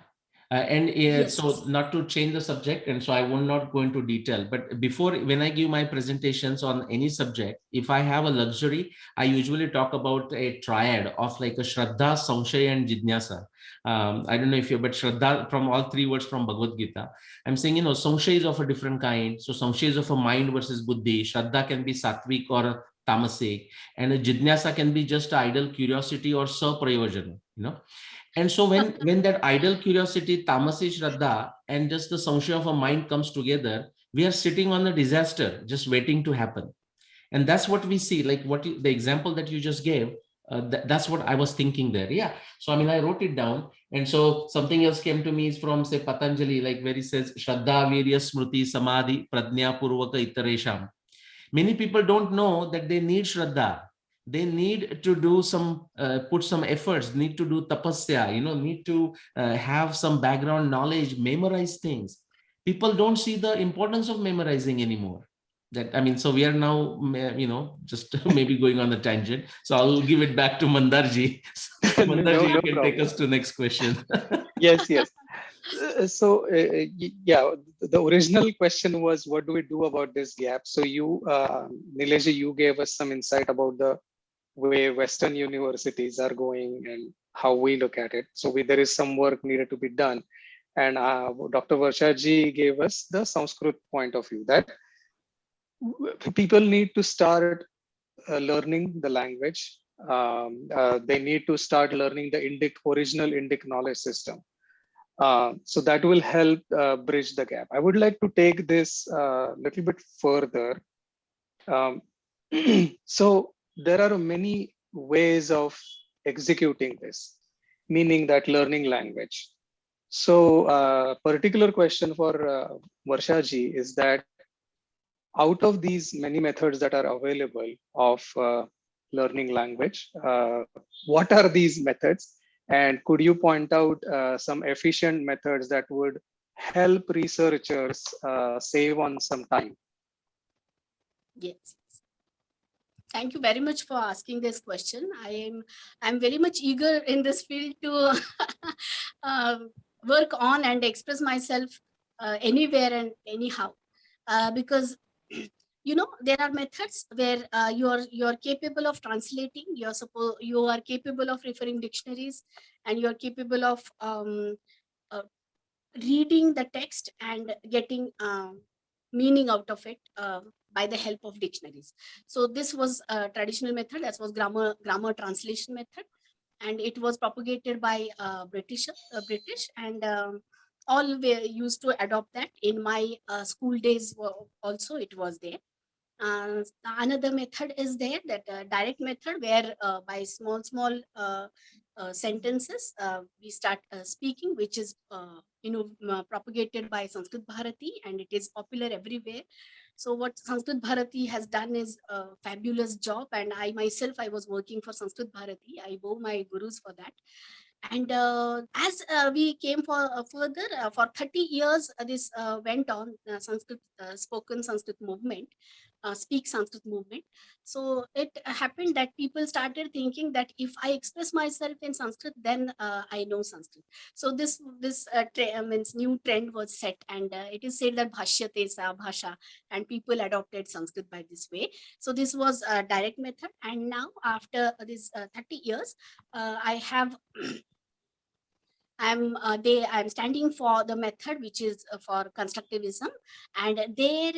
Yes, So not to change the subject, and so I will not go into detail, but before, when I give my presentations on any subject, if I have a luxury, I usually talk about a triad of like a Shraddha, Samshaya, and Jidnyasa. I don't know if you, but Shraddha, from all three words from Bhagavad Gita, I'm saying, Samshaya is of a different kind. So Samshaya is of a mind versus buddhi. Shraddha can be sattvic or tamasic, and a Jidnyasa can be just idle curiosity or saprayojana, And so when that idle curiosity, tamasi shraddha, and just the samshaya of a mind comes together, we are sitting on a disaster, just waiting to happen. And that's what we see, like the example that you just gave, that's what I was thinking there. Yeah. So, I mean, I wrote it down. And so something else came to me is from, say, Patanjali, like where he says, Shraddha, Virya, Smriti, Samadhi, Pradnya, Purvaka, Itaresham. Many people don't know that they need Shraddha. They need to do some, put some efforts, need to do tapasya, need to have some background knowledge, memorize things. People don't see the importance of memorizing anymore. That, I mean, so we are now, just maybe going on a tangent. So I'll give it back to Mandarji. No, Mandarji, you no can take problem. us to next question. Yes, yes. Yeah, the original question was, what do we do about this gap? So you, Nilesh, you gave us some insight about the way Western universities are going and how we look at it. So there is some work needed to be done. And Dr. Varsha ji gave us the Sanskrit point of view that people need to start learning the language. They need to start learning the original Indic knowledge system. So that will help bridge the gap. I would like to take this a little bit further. Um, so there are many ways of executing this, meaning that learning language. So particular question for Varsha ji is that out of these many methods that are available of learning language, what are these methods? And could you point out some efficient methods that would help researchers save on some time? yes. Thank you very much for asking this question. I'm very much eager in this field to work on and express myself anywhere and anyhow, because there are methods where you're capable of translating. You are capable of referring dictionaries, and you're capable of uh, reading the text and getting meaning out of it by the help of dictionaries. So this was a traditional method. That was grammar translation method, and it was propagated by British, and all were used to adopt that. In my school days also it was there. Another method is there, that direct method, where by small sentences we start speaking, which is propagated by Sanskrit Bharati, and it is popular everywhere. So what Sanskrit Bharati has done is a fabulous job, and I myself, I was working for Sanskrit Bharati. I owe my gurus for that. And as we came further, for 30 years, this went on, Sanskrit, spoken Sanskrit movement, speak Sanskrit movement. So it happened that people started thinking that if I express myself in Sanskrit, then I know Sanskrit. So this means new trend was set, and it is said that bhashyate sa bhasha, and people adopted Sanskrit by this way. So this was a direct method, and now after this 30 years, I have I'm standing for the method which is for constructivism, and there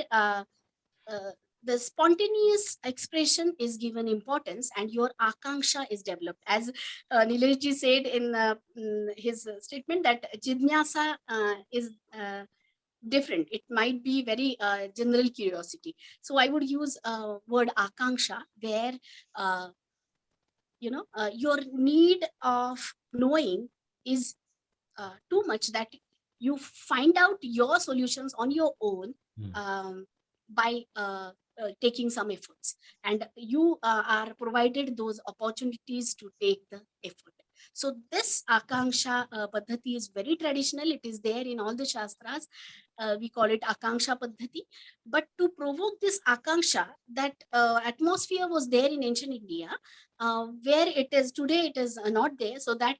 the spontaneous expression is given importance, and your akanksha is developed. As Nilesh ji said in his statement, that jidnyasa is different. It might be very general curiosity. So I would use word akanksha, where your need of knowing is too much, that you find out your solutions on your own by taking some efforts, and you are provided those opportunities to take the effort. So this akanksha paddhati is very traditional. It is there in all the shastras. We call it akanksha paddhati. But to provoke this akanksha, that atmosphere was there in ancient India, where it is today, it is not there. So that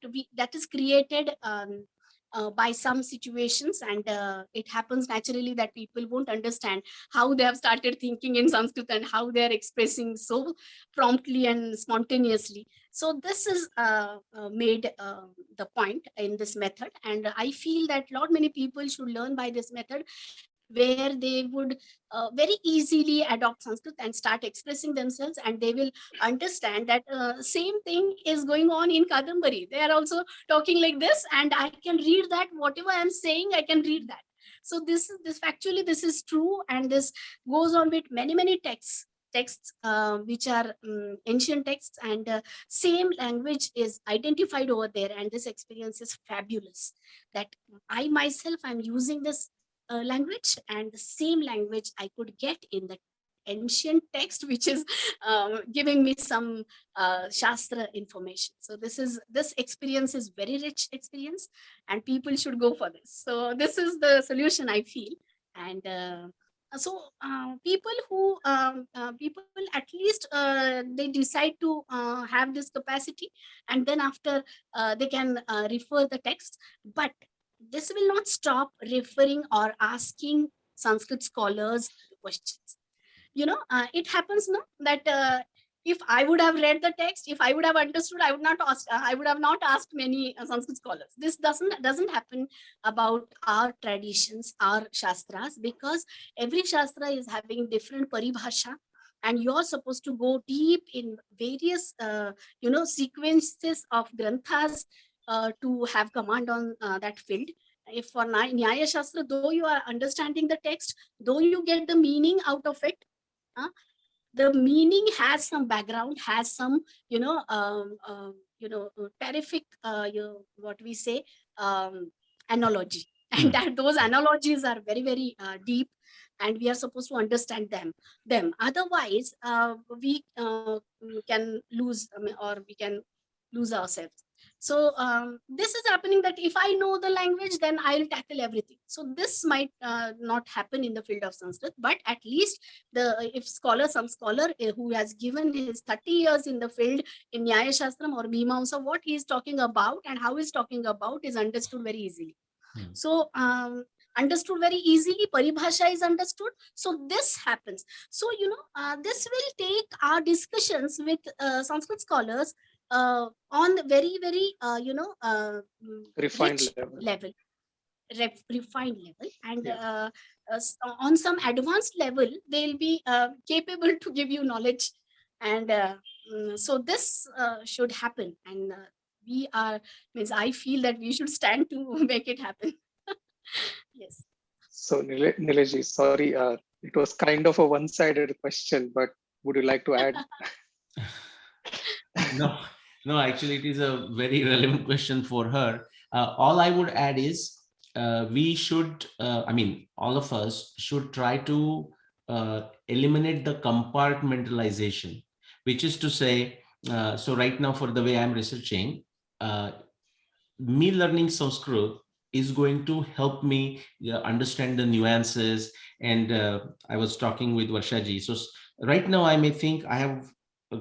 is created by some situations, and it happens naturally that people won't understand how they have started thinking in Sanskrit and how they are expressing so promptly and spontaneously. So this is made the point in this method, and I feel that lot many people should learn by this method, where they would very easily adopt Sanskrit and start expressing themselves, and they will understand that same thing is going on in Kadambari. They are also talking like this, and I can read that. Whatever I'm saying, I can read that. So this factually this is true, and this goes on with many texts which are ancient texts, and same language is identified over there, and this experience is fabulous, that I myself am using this language, and the same language I could get in the ancient text, which is giving me some Shastra information. So this experience is very rich experience, and people should go for this. So this is the solution I feel. And people at least they decide to have this capacity, and then after they can refer the text, but this will not stop referring or asking Sanskrit scholars questions. It happens now that if I would have read the text, if I would have understood, I would have not asked many Sanskrit scholars. This doesn't happen about our traditions, our shastras, because every shastra is having different paribhasha, and you're supposed to go deep in various sequences of granthas to have command on that field. If for Nyaya Shastra, though you are understanding the text, though you get the meaning out of it, the meaning has some background, has some terrific what we say analogy, and that those analogies are very deep, and we are supposed to understand them. Otherwise we can lose, or we can lose ourselves. So this is happening, that if I know the language, then I'll tackle everything. So this might not happen in the field of Sanskrit, but at least some scholar who has given his 30 years in the field in Nyaya Shastram or Mimamsa, what he is talking about and how he is talking about is understood very easily. So understood very easily, paribhasha is understood. So this happens. So this will take our discussions with Sanskrit scholars on the very Refined rich level. refined level, and on some advanced level they'll be capable to give you knowledge, and so this should happen, and I feel that we should stand to make it happen. Yes. So Nilesh, sorry, it was kind of a one-sided question, but would you like to add? No, actually, it is a very relevant question for her. All I would add is we should, all of us should try to eliminate the compartmentalization, which is to say, so right now, for the way I'm researching, me learning Sanskrit is going to help me understand the nuances. And I was talking with Varshaji. So right now, I may think I have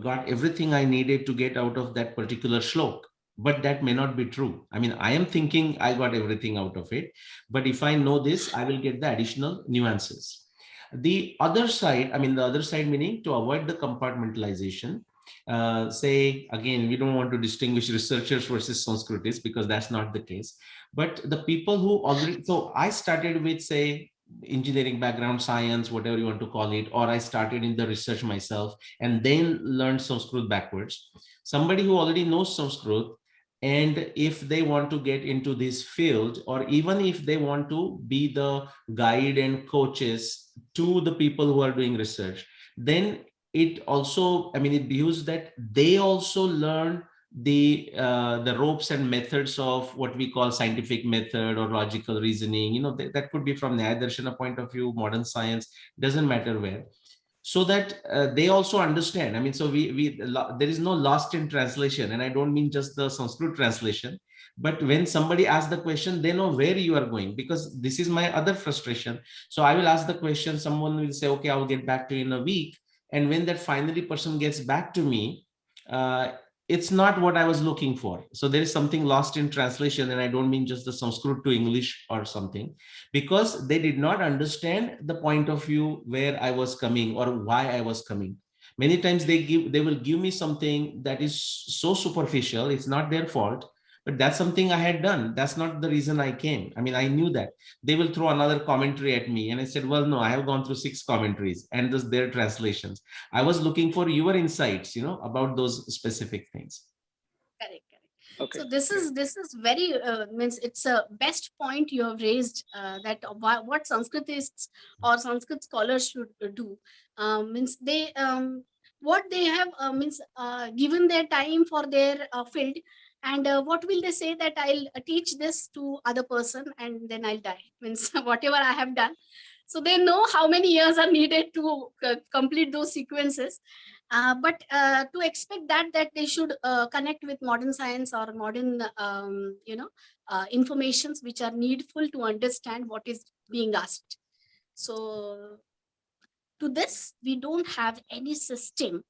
got everything I needed to get out of that particular shlok, but that may not be true. I mean, I am thinking I got everything out of it, but if I know this, I will get the additional nuances. The other side meaning to avoid the compartmentalization, say again, we don't want to distinguish researchers versus Sanskritists, because that's not the case. But the people who already, so I started with, say, engineering background, science, whatever you want to call it, or I started in the research myself and then learned Sanskrit backwards. Somebody who already knows Sanskrit, and if they want to get into this field, or even if they want to be the guide and coaches to the people who are doing research, then it also, it behooves that they also learn the ropes and methods of what we call scientific method or logical reasoning. That could be from Nyaya Darshana point of view, modern science, doesn't matter where, so that they also understand. So there is no lost in translation, and I don't mean just the Sanskrit translation, but when somebody asks the question, they know where you are going, because this is my other frustration. So I will ask the question, someone will say, okay, I'll get back to you in a week. And when that finally person gets back to me, it's not what I was looking for. So there is something lost in translation, and I don't mean just the Sanskrit to English or something, because they did not understand the point of view where I was coming or why I was coming. Many times they will give me something that is so superficial. It's not their fault, but that's something I had done. That's not the reason I came. I mean, I knew that. They will throw another commentary at me, and I said, well, no, I have gone through 6 commentaries and their translations. I was looking for your insights, about those specific things. Correct, correct. Okay. So this is very means it's a best point you have raised, that what Sanskritists or Sanskrit scholars should do, means they what they have means given their time for their field, and what will they say that I'll teach this to other person and then I'll die, means whatever I have done. So they know how many years are needed to complete those sequences. But to expect that they should connect with modern science or modern informations which are needful to understand what is being asked. So to this, we don't have any system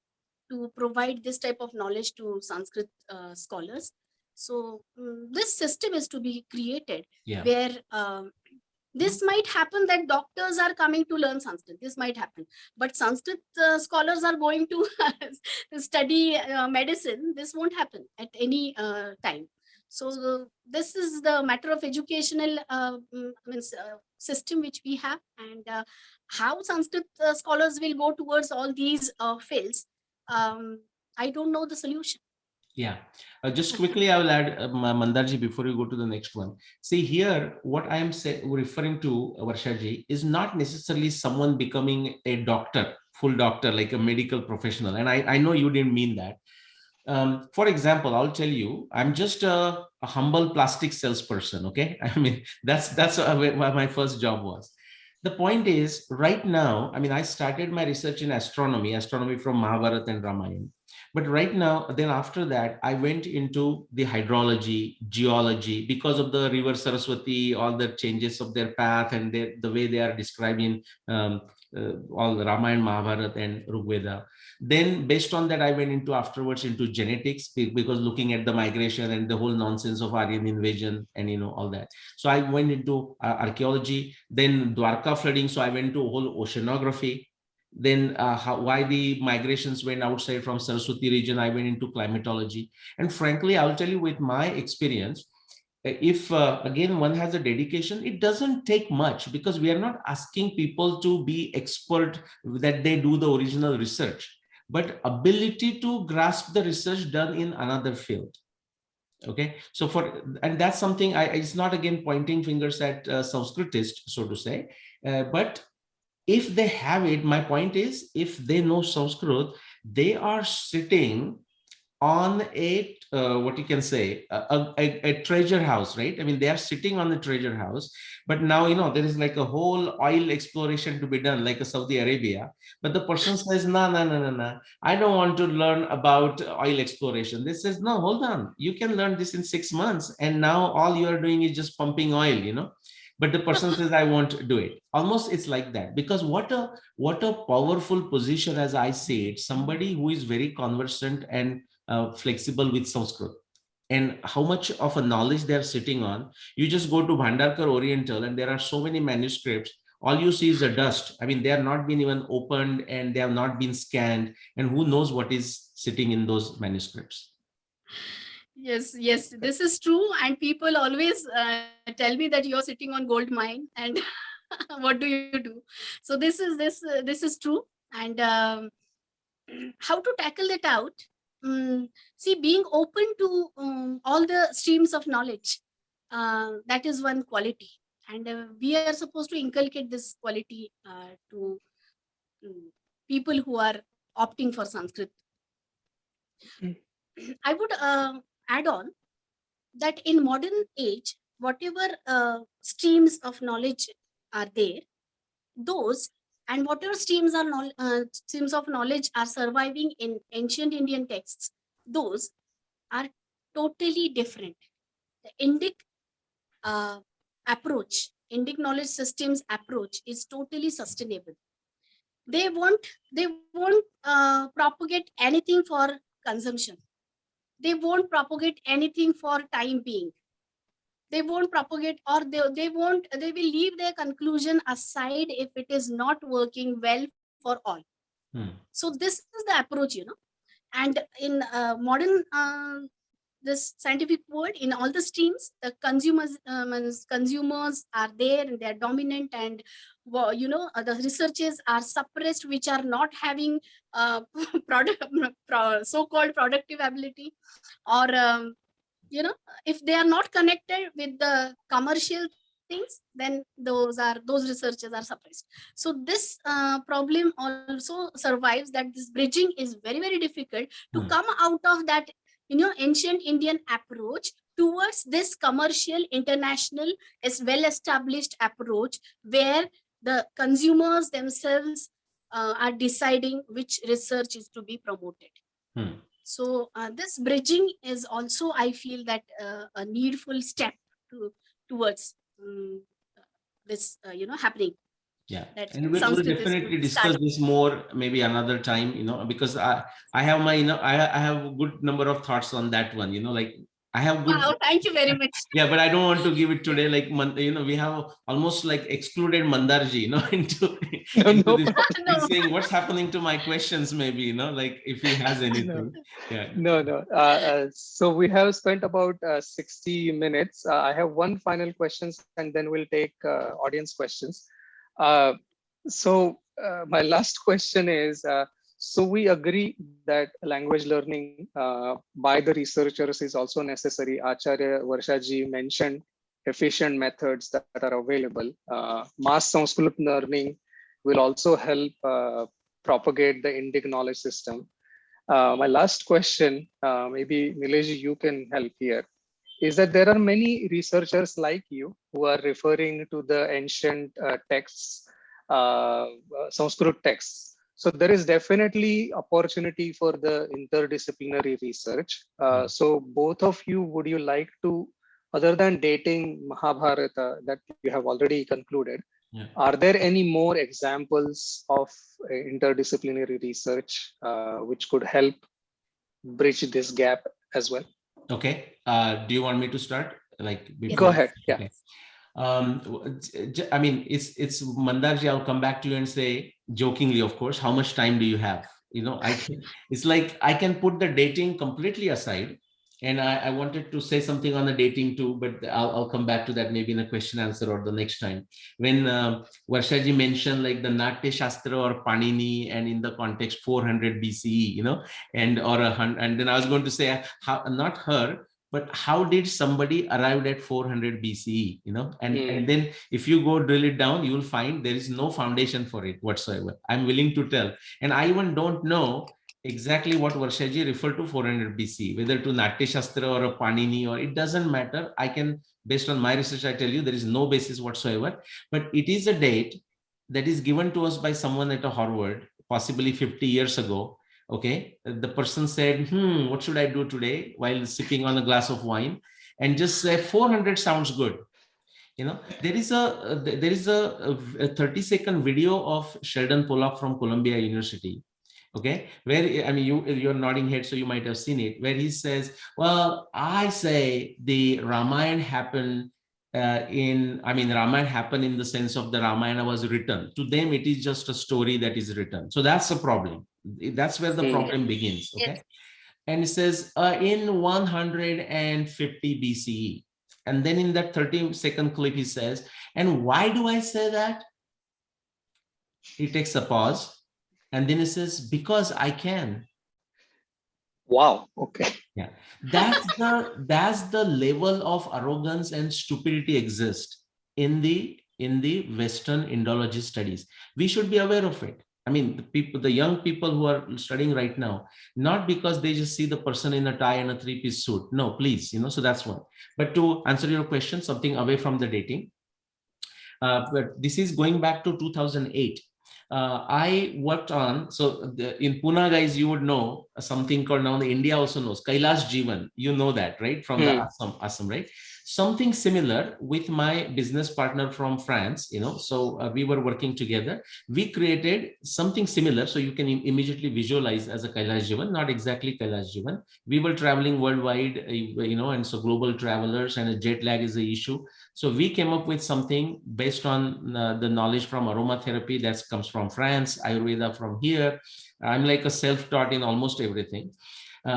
to provide this type of knowledge to Sanskrit scholars. So this system is to be created, Yeah. where this might happen that doctors are coming to learn Sanskrit. This might happen, but Sanskrit scholars are going to study medicine. This won't happen at any time. So this is the matter of educational system which we have, and how Sanskrit scholars will go towards all these fields. I don't know the solution. Yeah. Just quickly, I will add, Mandarji, before you go to the next one. See here, what I am referring to, Varshaji, is not necessarily someone becoming a doctor, full doctor, like a medical professional. And I know you didn't mean that. For example, I'll tell you, I'm just a humble plastic salesperson. Okay. I mean, that's what my first job was. The point is, right now, I mean, I started my research in astronomy from Mahabharata and Ramayana. But right now, then after that, I went into the hydrology, geology, because of the river Saraswati, all the changes of their path and the way they are describing all the Ramayana, Mahabharata, and Rigveda. Then based on that, I went into afterwards into genetics, because looking at the migration and the whole nonsense of Aryan invasion and all that. So I went into archaeology, then Dwarka flooding. So I went to whole oceanography. Then why the migrations went outside from Saraswati region, I went into climatology. And frankly, I'll tell you, with my experience, if again one has a dedication, it doesn't take much, because we are not asking people to be expert that they do the original research, but ability to grasp the research done in another field. Okay, so and that's something it's not again pointing fingers at Sanskritist, so to say, but if they have it, my point is, if they know Sanskrit, they are sitting on a what you can say, a treasure house, right? I mean, they are sitting on the treasure house, but now there is like a whole oil exploration to be done, like a Saudi Arabia. But the person says, no, I don't want to learn about oil exploration. This says, no, hold on, you can learn this in 6 months, and now all you are doing is just pumping oil. But the person says, I won't do it. Almost it's like that, because what a powerful position, as I see it, somebody who is very conversant and flexible with Sanskrit, and how much of a knowledge they're sitting on. You just go to Bhandarkar Oriental and there are so many manuscripts. All you see is a dust. I mean, they are not been even opened and they have not been scanned. And who knows what is sitting in those manuscripts. Yes, this is true. And people always tell me that you're sitting on gold mine, and what do you do? So this is true. And how to tackle it out? See, being open to all the streams of knowledge, that is one quality. And we are supposed to inculcate this quality to people who are opting for Sanskrit. I would add on that in modern age, whatever streams of knowledge are there, those and whatever streams of knowledge are surviving in ancient Indian texts, those are totally different. The Indic approach, Indic knowledge systems approach is totally sustainable. They won't propagate anything for consumption. they won't propagate anything for time being. They won't propagate, or they will leave their conclusion aside if it is not working well for all. So this is the approach, and in modern this scientific world, in all the streams, the consumers are there and they are dominant, and the researchers are suppressed, which are not having so-called productive ability, or if they are not connected with the commercial things, then those researchers are suppressed. So this problem also survives, that this bridging is very, very difficult to come out of that ancient Indian approach towards this commercial, international, as well established approach, where the consumers themselves are deciding which research is to be promoted. So this bridging is also, I feel, that a needful step towards this happening. Yeah, That and we'll Sanskrit is definitely to discuss start. this more maybe another time, because I have my, I have a good number of thoughts on that one, like I have good. Wow, thank you very much. Yeah, but I don't want to give it today. Like, we have almost like excluded Mandarji, into No this. problem. He's saying what's happening to my questions, maybe, like if he has anything. Yeah. No. So we have spent about 60 minutes. I have one final questions, and then we'll take audience questions. So my last question is, so we agree that language learning by the researchers is also necessary. Acharya Varshaji mentioned efficient methods that are available. Mass Sanskrit learning will also help propagate the Indic knowledge system. My last question, maybe Nilesh, you can help here, is that there are many researchers like you who are referring to the ancient texts, Sanskrit texts. So there is definitely opportunity for the interdisciplinary research. So both of you, would you like to, other than dating Mahabharata that you have already concluded, are there any more examples of interdisciplinary research which could help bridge this gap as well? Okay. Do you want me to start? Like, go ahead. Yeah. Okay. I mean, it's Mandarji, I'll come back to you and say, jokingly, of course, how much time do you have? It's like I can put the dating completely aside, and I wanted to say something on the dating too, but I'll come back to that maybe in a question answer or the next time. When Varshaji mentioned like the Natya Shastra or Panini, and in the context 400 BCE, and then I was going to say, how, not her, but how did somebody arrive at 400 BCE, and then if you go drill it down, you will find there is no foundation for it whatsoever. I'm willing to tell. And I even don't know exactly what Varshaji referred to 400 BCE, whether to Natya Shastra or a Panini, or it doesn't matter. I can, based on my research, I tell you there is no basis whatsoever, but it is a date that is given to us by someone at a Harvard, possibly 50 years ago. Okay, the person said, what should I do today, while sipping on a glass of wine, and just say 400 sounds good. There is a 30-second video of Sheldon Pollock from Columbia University. Okay, where, I mean, you're nodding head, so you might have seen it, where he says, well, I say the Ramayana happened Ramayana happened in the sense of the Ramayana was written. To them, it is just a story that is written. So that's the problem. That's where the problem begins. Okay. Yes. And it says in 150 BCE. And then in that 30-second clip, he says, and why do I say that? He takes a pause. And then he says, because I can. Wow. Okay. Yeah. That's the level of arrogance and stupidity exist in the Western Indology studies. We should be aware of it. I mean, the young people who are studying right now, not because they just see the person in a tie and a 3-piece suit. No, please, so that's one. But to answer your question, something away from the dating, but this is going back to 2008. I worked on, so in Pune, guys, you would know something called, now the India also knows, Kailash Jeevan. You know that, right? From the Assam, right? Something similar with my business partner from France, so we were working together. We created something similar, so you can immediately visualize as a Kailash Jeevan, not exactly Kailash Jeevan. We were traveling worldwide, and so global travelers, and a jet lag is an issue. So we came up with something based on the knowledge from aromatherapy that comes from France, Ayurveda from here. I'm like a self-taught in almost everything.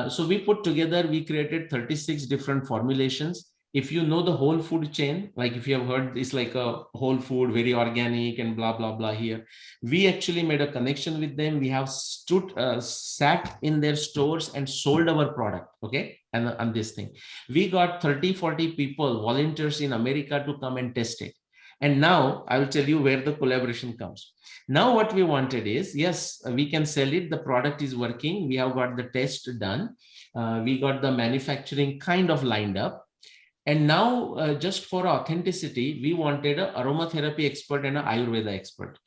So we put together, we created 36 different formulations. If you know the whole food chain, like if you have heard, it's like a whole food, very organic and blah, blah, blah here. We actually made a connection with them. We have sat in their stores and sold our product, okay? And on this thing, we got 30-40 people, volunteers in America to come and test it. And now I will tell you where the collaboration comes. Now what we wanted is, yes, we can sell it. The product is working. We have got the test done. We got the manufacturing kind of lined up. And now just for authenticity, we wanted an aromatherapy expert and an Ayurveda expert.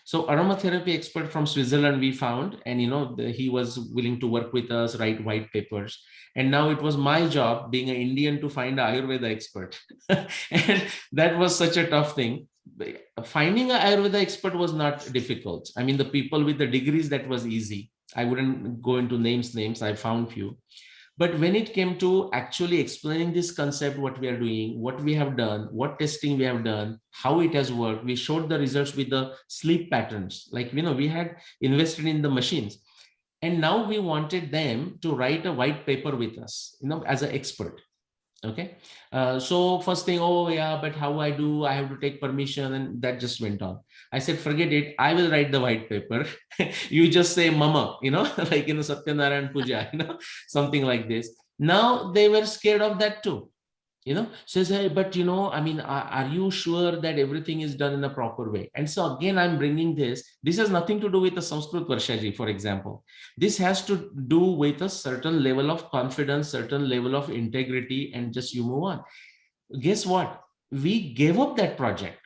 So aromatherapy expert from Switzerland we found, and he was willing to work with us, write white papers. And now it was my job, being an Indian, to find an Ayurveda expert. And that was such a tough thing. Finding an Ayurveda expert was not difficult. I mean, the people with the degrees, that was easy. I wouldn't go into names. I found few. But when it came to actually explaining this concept, what we are doing, what we have done, what testing we have done, how it has worked, we showed the results with the sleep patterns. Like, we had invested in the machines. And now we wanted them to write a white paper with us, as an expert. Okay. So first thing, oh yeah, but how I have to take permission, and that just went on. I said, forget it. I will write the white paper. You just say mama, like in Satyanarayan Puja, something like this. Now they were scared of that too. Says, hey, but I mean, are you sure that everything is done in a proper way? And so again, I'm bringing this has nothing to do with the Sanskrit Varshaji, for example. This has to do with a certain level of confidence, certain level of integrity, and just you move on. Guess what? We gave up that project,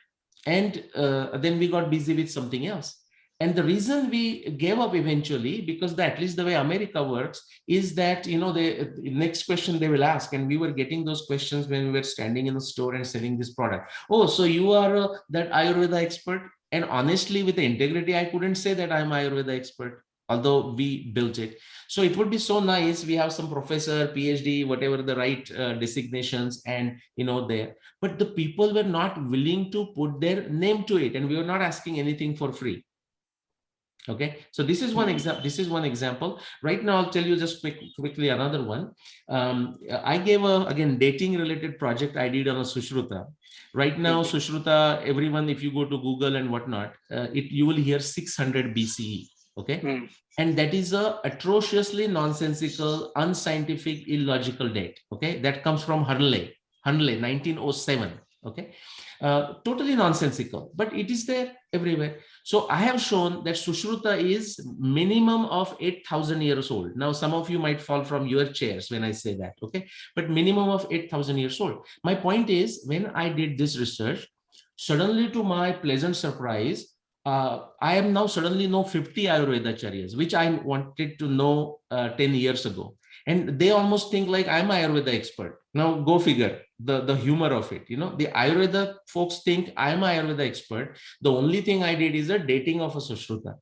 and then we got busy with something else. And the reason we gave up eventually, because at least the way America works is that, the next question they will ask, and we were getting those questions when we were standing in the store and selling this product. Oh, so you are that Ayurveda expert? And honestly, with the integrity, I couldn't say that I'm Ayurveda expert, although we built it. So it would be so nice. We have some professor, PhD, whatever the right designations, and there. But the people were not willing to put their name to it, and we were not asking anything for free. Okay, so this is one example. Right now, I'll tell you just quickly another one. I gave again dating related project I did on a Sushruta. Right now, Sushruta, everyone, if you go to Google and whatnot, you will hear 600 BCE. Okay, and that is a atrociously nonsensical, unscientific, illogical date. Okay, that comes from Hunley, 1907. Okay, totally nonsensical, but it is there everywhere. So I have shown that Sushruta is minimum of 8,000 years old. Now, some of you might fall from your chairs when I say that, okay? But minimum of 8,000 years old. My point is, when I did this research, suddenly to my pleasant surprise, I am now suddenly know 50 Ayurveda Acharyas, which I wanted to know 10 years ago. And they almost think like I'm an Ayurveda expert. Now go figure the humor of it. The Ayurveda folks think I'm an Ayurveda expert. The only thing I did is a dating of a Sushruta.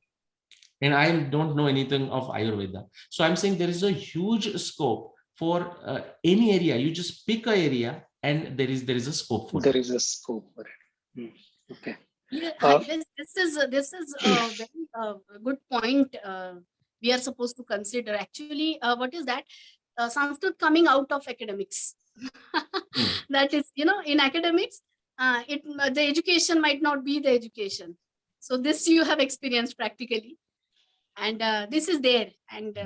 And I don't know anything of Ayurveda. So I'm saying there is a huge scope for any area. You just pick an area and there is a scope for it. There is a scope for it. Okay. Yeah, this is a very good point we are supposed to consider. Actually, what is that? Sanskrit coming out of academics. That is, in academics, the education might not be the education. So this you have experienced practically, and this is there. And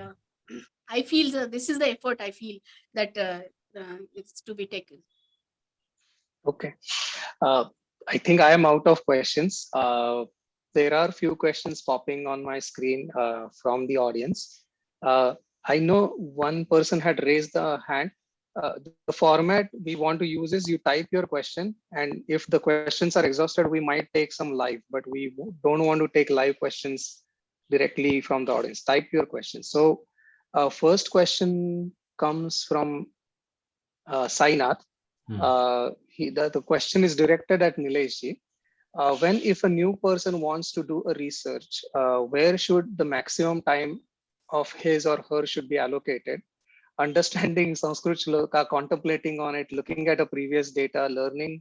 I feel this is the effort I feel that it's to be taken. Okay. I think I am out of questions. There are few questions popping on my screen from the audience. I know one person had raised the hand. the format we want to use is you type your question, and if the questions are exhausted, we might take some live, but we don't want to take live questions directly from the audience. Type your questions. So first question comes from Sainath. Hmm. The question is directed at Nilesh ji. When if a new person wants to do a research, where should the maximum time of his or her should be allocated? Understanding Sanskrit shloka, contemplating on it, looking at a previous data, learning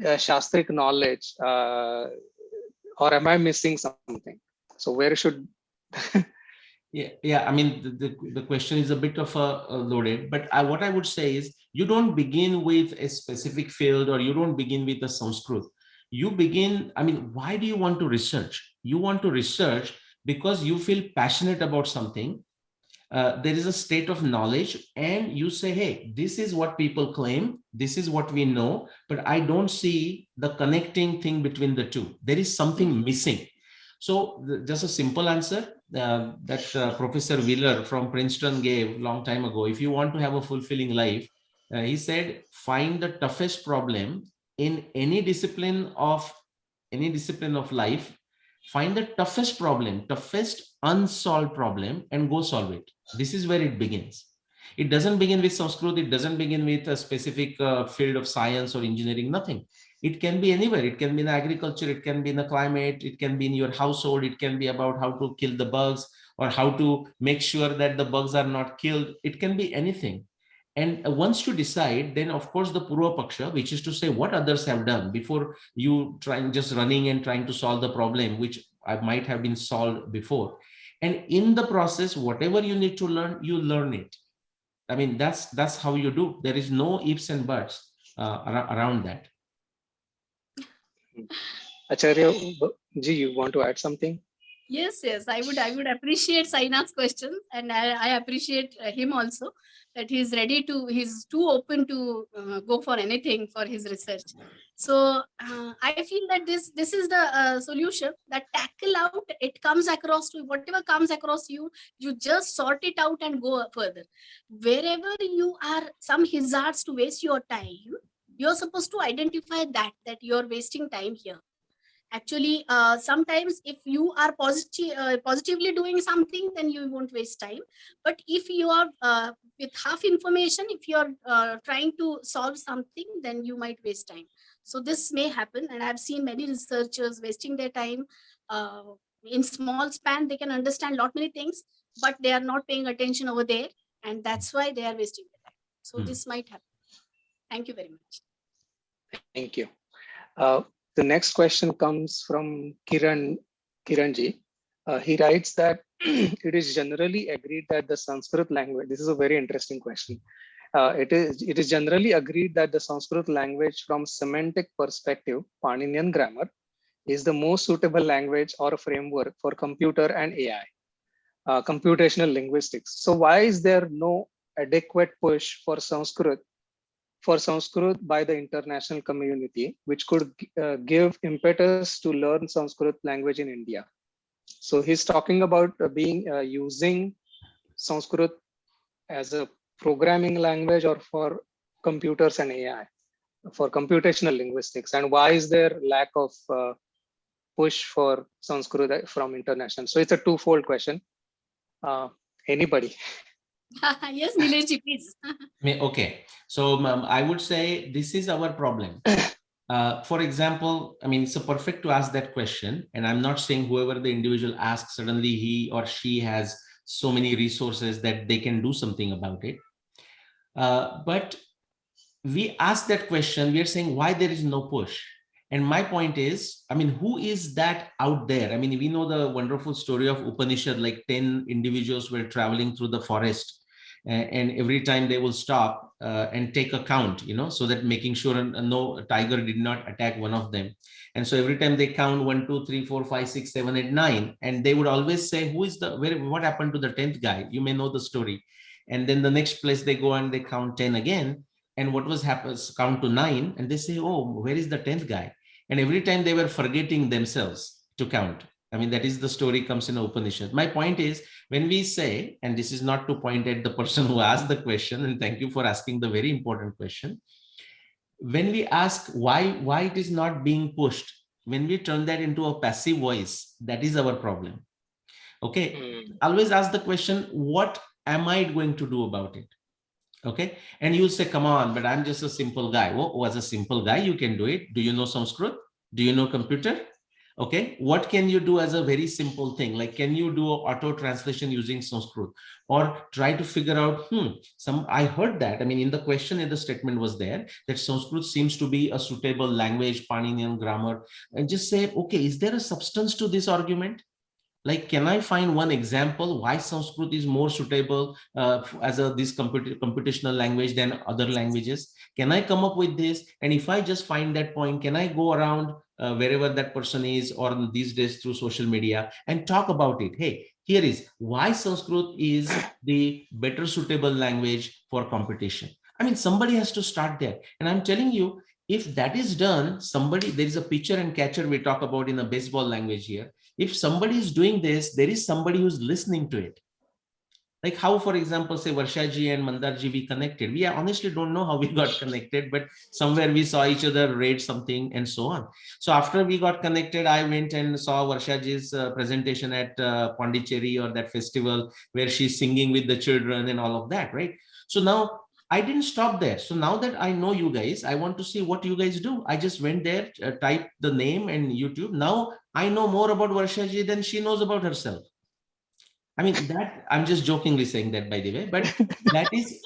Shastric knowledge, or am I missing something? So where should Yeah. I mean, the question is a bit of a loaded, but what I would say is you don't begin with a specific field, or you don't begin with a Sanskrit. You begin, I mean, why do you want to research? You want to research because you feel passionate about something. There is a state of knowledge, and you say, hey, this is what people claim, this is what we know, but I don't see the connecting thing between the two. There is something missing. So just a simple answer that Professor Wheeler from Princeton gave long time ago: if you want to have a fulfilling life, he said, find the toughest problem in any discipline of life. Find the toughest problem, toughest unsolved problem, and go solve it. This is where it begins. It doesn't begin with Sanskrit. It doesn't begin with a specific field of science or engineering, nothing. It can be anywhere. It can be in agriculture. It can be in the climate. It can be in your household. It can be about how to kill the bugs, or how to make sure that the bugs are not killed. It can be anything. And once you decide, then of course the Purva Paksha, which is to say what others have done before you trying just running and trying to solve the problem, which I might have been solved before. And in the process, whatever you need to learn, you learn it. I mean, that's how you do. There is no ifs and buts around that. Acharya ji, you want to add something? Yes, I would appreciate Sainath's question, and I appreciate him also, that he's too open to go for anything for his research. So I feel that this is the solution, that tackle out, it comes across to whatever comes across you, you just sort it out and go further. Wherever you are some hazards to waste your time, you're supposed to identify that you're wasting time here. Actually, sometimes if you are positively doing something, then you won't waste time. But if you are with half information, if you are trying to solve something, then you might waste time. So this may happen, and I've seen many researchers wasting their time. In small span, they can understand lot many things, but they are not paying attention over there, and that's why they are wasting their time. So this might happen. Thank you very much. Thank you. The next question comes from Kiranji. He writes that it is generally agreed that the Sanskrit language, this is a very interesting question. It is generally agreed that the Sanskrit language from semantic perspective, Paninian grammar, is the most suitable language or framework for computer and AI, computational linguistics. So why is there no adequate push for Sanskrit by the international community, which could give impetus to learn Sanskrit language in India? So he's talking about using Sanskrit as a programming language, or for computers and AI, for computational linguistics. And why is there lack of push for Sanskrit from international? So it's a twofold question. Anybody? Yes, Nilesh, please. Okay, so I would say this is our problem. For example, I mean, it's perfect to ask that question, and I'm not saying whoever the individual asks, suddenly he or she has so many resources that they can do something about it. But we ask that question, we are saying why there is no push. And my point is, I mean, who is that out there? I mean, we know the wonderful story of Upanishad, like 10 individuals were traveling through the forest, and every time they will stop and take a count, so that making sure no tiger did not attack one of them. And so every time they count 1, 2, 3, 4, 5, 6, 7, 8, 9, and they would always say, what happened to the 10th guy? You may know the story. And then the next place they go and they count 10 again. And what happens, count to 9, and they say, oh, where is the 10th guy? And every time they were forgetting themselves to count. I mean, that is the story comes in Upanishad. My point is, When we say, and this is not to point at the person who asked the question, and thank you for asking the very important question. When we ask why it is not being pushed, when we turn that into a passive voice, that is our problem. Okay, always ask the question, what am I going to do about it? Okay, and you'll say, come on, but I'm just a simple guy. Oh, as a simple guy, you can do it. Do you know Sanskrit? Do you know computer? Okay, what can you do as a very simple thing? Like, can you do auto translation using Sanskrit? Or try to figure out, I heard that. I mean, in the question, in the statement was there that Sanskrit seems to be a suitable language, Paninian grammar, and just say, okay, is there a substance to this argument? Like, can I find one example why Sanskrit is more suitable as this computational language than other languages? Can I come up with this? And if I just find that point, can I go around wherever that person is, or these days through social media, and talk about it? Hey, here is why Sanskrit is the better suitable language for competition. I mean, somebody has to start there. And I'm telling you, if that is done, there is a pitcher and catcher we talk about in a baseball language here. If somebody is doing this, there is somebody who's listening to it. Like how, for example, say Varshaji and Mandarji, we connected. We honestly don't know how we got connected, but somewhere we saw each other read something and so on. So after we got connected, I went and saw Varshaji's presentation at Pondicherry, or that festival where she's singing with the children and all of that, right? So now I didn't stop there. So now that I know you guys, I want to see what you guys do. I just went there, typed the name and YouTube. Now I know more about Varshaji than she knows about herself. I mean, that I'm just jokingly saying that, by the way, but that is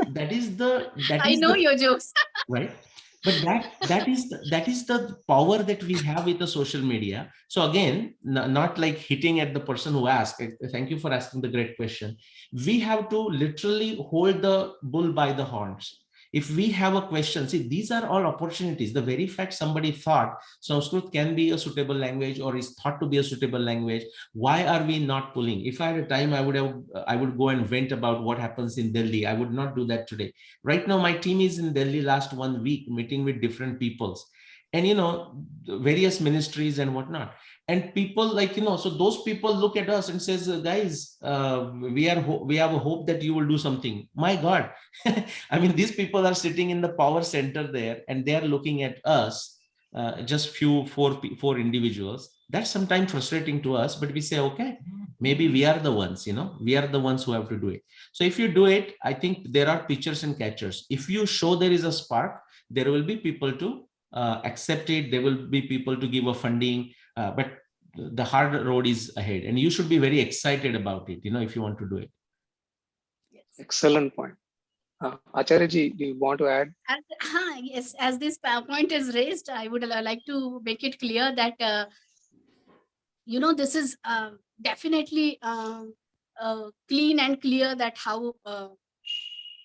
I know your jokes. Right. But that is the power that we have with the social media. So again, not like hitting at the person who asked. Thank you for asking the great question. We have to literally hold the bull by the horns. If we have a question, see, these are all opportunities. The very fact somebody thought Sanskrit can be a suitable language, or is thought to be a suitable language, why are we not pulling? If I had a time, I would go and vent about what happens in Delhi. I would not do that today. Right now, my team is in Delhi last 1 week, meeting with different peoples, and various ministries and whatnot. And people so those people look at us and says, guys, we have a hope that you will do something. My God, I mean, these people are sitting in the power center there, and they are looking at us, just four individuals. That's sometimes frustrating to us, but we say, okay, maybe we are the ones, we are the ones who have to do it. So if you do it, I think there are pitchers and catchers. If you show there is a spark, there will be people to accept it. There will be people to give a funding, but the hard road is ahead, and you should be very excited about it, if you want to do it. Yes. Excellent point. Acharya-ji, do you want to add? Yes, as this point is raised, I would like to make it clear that this is definitely clean and clear that how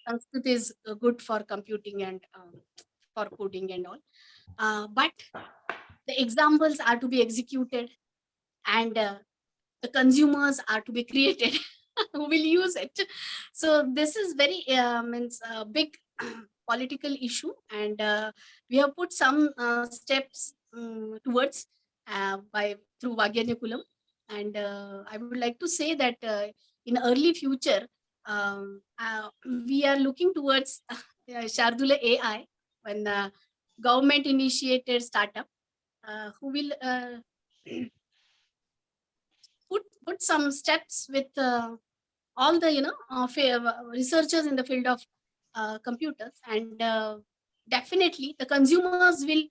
Sanskrit is good for computing and for coding and all. But the examples are to be executed, and the consumers are to be created who will use it. So this is very means a big political issue, and we have put some steps towards through Vagyanakulam, and I would like to say that in early future we are looking towards Shardula AI, when government initiated startup who will put some steps with all the researchers in the field of computers, and definitely the consumers will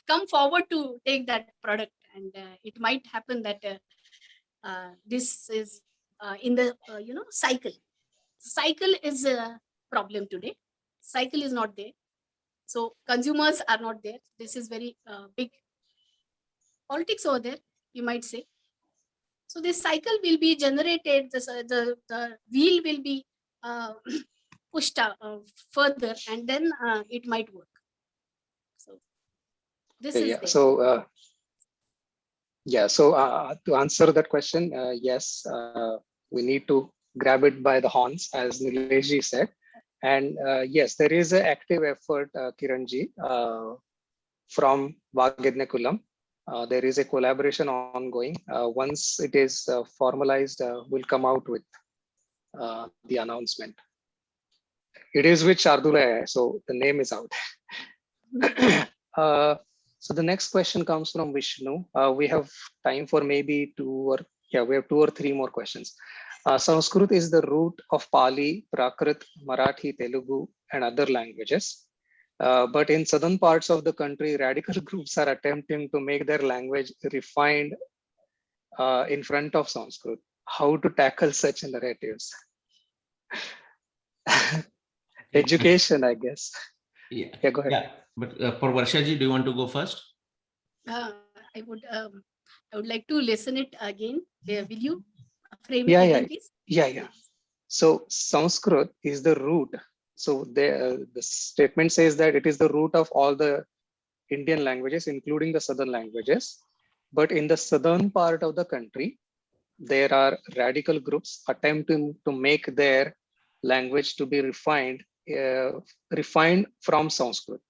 come forward to take that product, and it might happen that this is in the cycle is a problem today. Cycle is not there, so consumers are not there. This is very big politics over there, you might say. So this cycle will be generated, the wheel will be pushed further, and then it might work. So this is there. So to answer that question, yes, we need to grab it by the horns, as Nileshji said. And yes, there is an active effort, Kiranji, from Vagyanakulam, There is a collaboration ongoing. Once it is formalized, we'll come out with the announcement. It is with Shardula, so the name is out. So the next question comes from Vishnu. We have time for maybe we have 2 or 3 more questions. Sanskrit is the root of Pali, Prakrit, Marathi, Telugu, and other languages. But in southern parts of the country, radical groups are attempting to make their language refined in front of Sanskrit. How to tackle such narratives? Education, I guess. Yeah, Go ahead. yeah. But for Varshaji, do you want to go first? I would like to listen it again. Will you frame Yeah, it yeah. again, please? Yeah. So Sanskrit is the root. So the statement says that it is the root of all the Indian languages, including the southern languages. But in the southern part of the country, there are radical groups attempting to make their language to be refined from Sanskrit,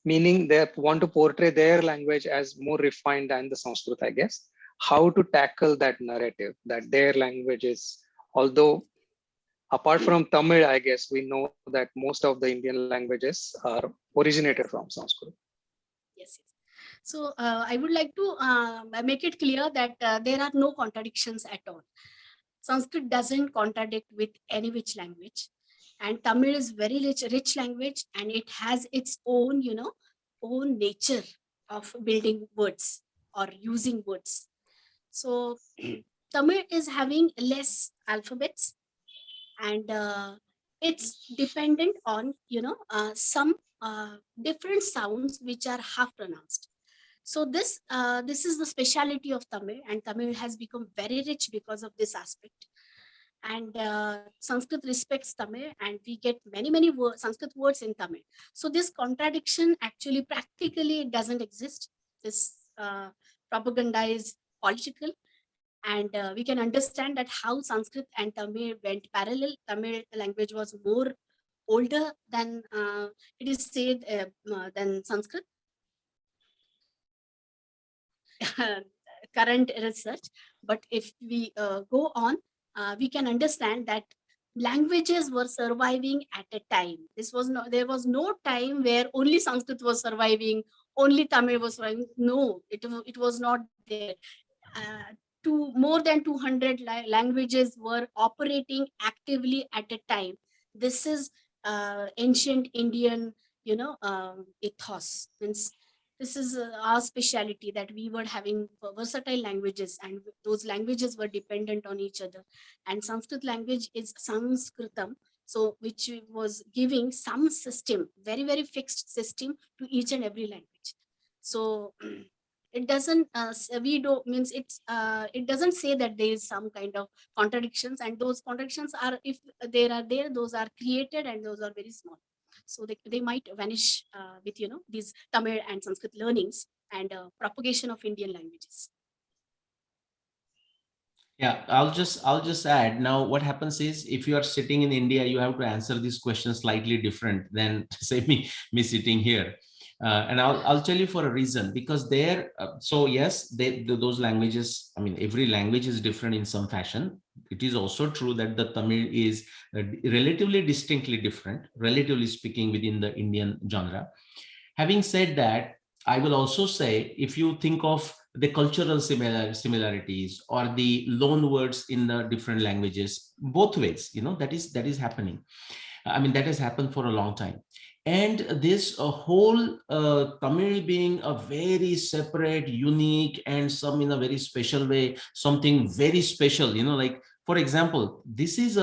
meaning they want to portray their language as more refined than the Sanskrit, I guess. How to tackle that narrative that their language is, although apart from Tamil, I guess we know that most of the Indian languages are originated from Sanskrit. Yes. So I would like to make it clear that there are no contradictions at all. Sanskrit doesn't contradict with any which language, and Tamil is very rich language, and it has its own, own nature of building words or using words. So Tamil is having less alphabets, and it's dependent on some different sounds which are half pronounced. So this is the speciality of Tamil, and Tamil has become very rich because of this aspect. And Sanskrit respects Tamil, and we get many Sanskrit words in Tamil. So this contradiction actually practically doesn't exist. This propaganda is political, and we can understand that how Sanskrit and Tamil went parallel. Tamil language was more older than it is said than Sanskrit. Current research, but if we go on, we can understand that languages were surviving at a time. There was no time where only Sanskrit was surviving, only Tamil was surviving. No, it was not there. More than 200 languages were operating actively at a time. This is ancient Indian, ethos. Means this is our speciality, that we were having versatile languages, and those languages were dependent on each other. And Sanskrit language is Sanskritam, so which was giving some system, very fixed system to each and every language. So it doesn't it doesn't say that there is some kind of contradictions, and those contradictions are, if there are there, those are created, and those are very small. So they might vanish with these Tamil and Sanskrit learnings and propagation of Indian languages. Yeah, I'll just add now. What happens is, if you are sitting in India, you have to answer these questions slightly different than say me sitting here. And I'll tell you for a reason, because there, so yes, those languages, I mean, every language is different in some fashion. It is also true that the Tamil is relatively distinctly different, relatively speaking, within the Indian genre. Having said that, I will also say, if you think of the cultural similarities or the loan words in the different languages, both ways, that is happening. I mean, that has happened for a long time. And this whole Tamil being a very separate, unique, and some in a very special way, something very special, like, for example, this is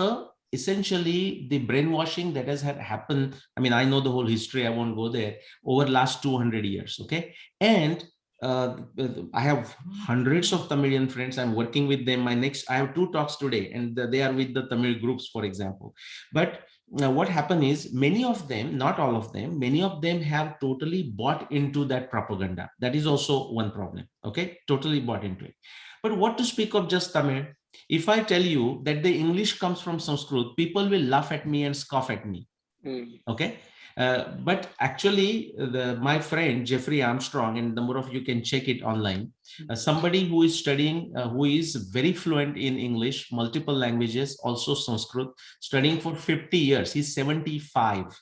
essentially the brainwashing that has happened. I mean, I know the whole history, I won't go there, over last 200 years, okay? And I have hundreds of Tamilian friends. I'm working with them. I have 2 talks today, and they are with the Tamil groups, for example. But what happened is, many of them, not all of them, many of them have totally bought into that propaganda. That is also one problem, okay? Totally bought into it. But what to speak of just Tamil? If I tell you that the English comes from Sanskrit, people will laugh at me and scoff at me, okay? But actually, my friend Jeffrey Armstrong, and the more of you can check it online, somebody who is studying, who is very fluent in English, multiple languages, also Sanskrit, studying for 50 years. He's 75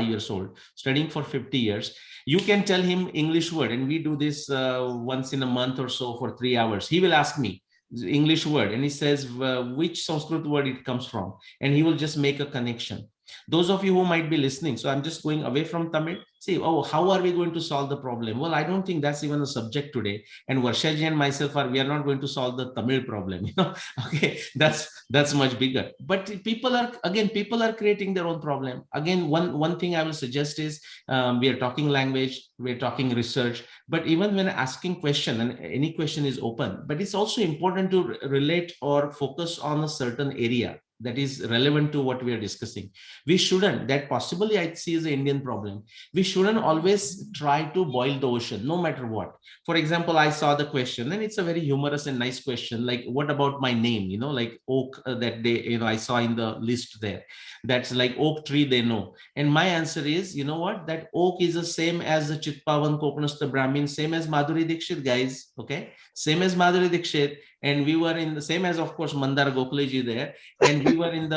years old, studying for 50 years. You can tell him English word, and we do this once in a month or so for 3 hours. He will ask me English word, and he says which Sanskrit word it comes from, and he will just make a connection. Those of you who might be listening, so I'm just going away from Tamil, see, oh, how are we going to solve the problem? Well, I don't think that's even a subject today. And Varshaji and myself we are not going to solve the Tamil problem, okay, that's much bigger. But people are creating their own problem. Again, one thing I will suggest is we are talking language, we're talking research, but even when asking question, and any question is open, but it's also important to relate or focus on a certain area that is relevant to what we are discussing. We shouldn't, that possibly I see as an Indian problem, we shouldn't always try to boil the ocean, no matter what. For example, I saw the question, and it's a very humorous and nice question, like, what about my name? Like oak, that day, I saw in the list there, that's like oak tree, they know. And my answer is, you know what, that oak is the same as the Chitpavan Kopanastha Brahmin, same as Madhuri Dixit, guys, okay? Same as Madhuri Dixit. And we were in the same as, of course, Mandar Gokhaleji there. And we were and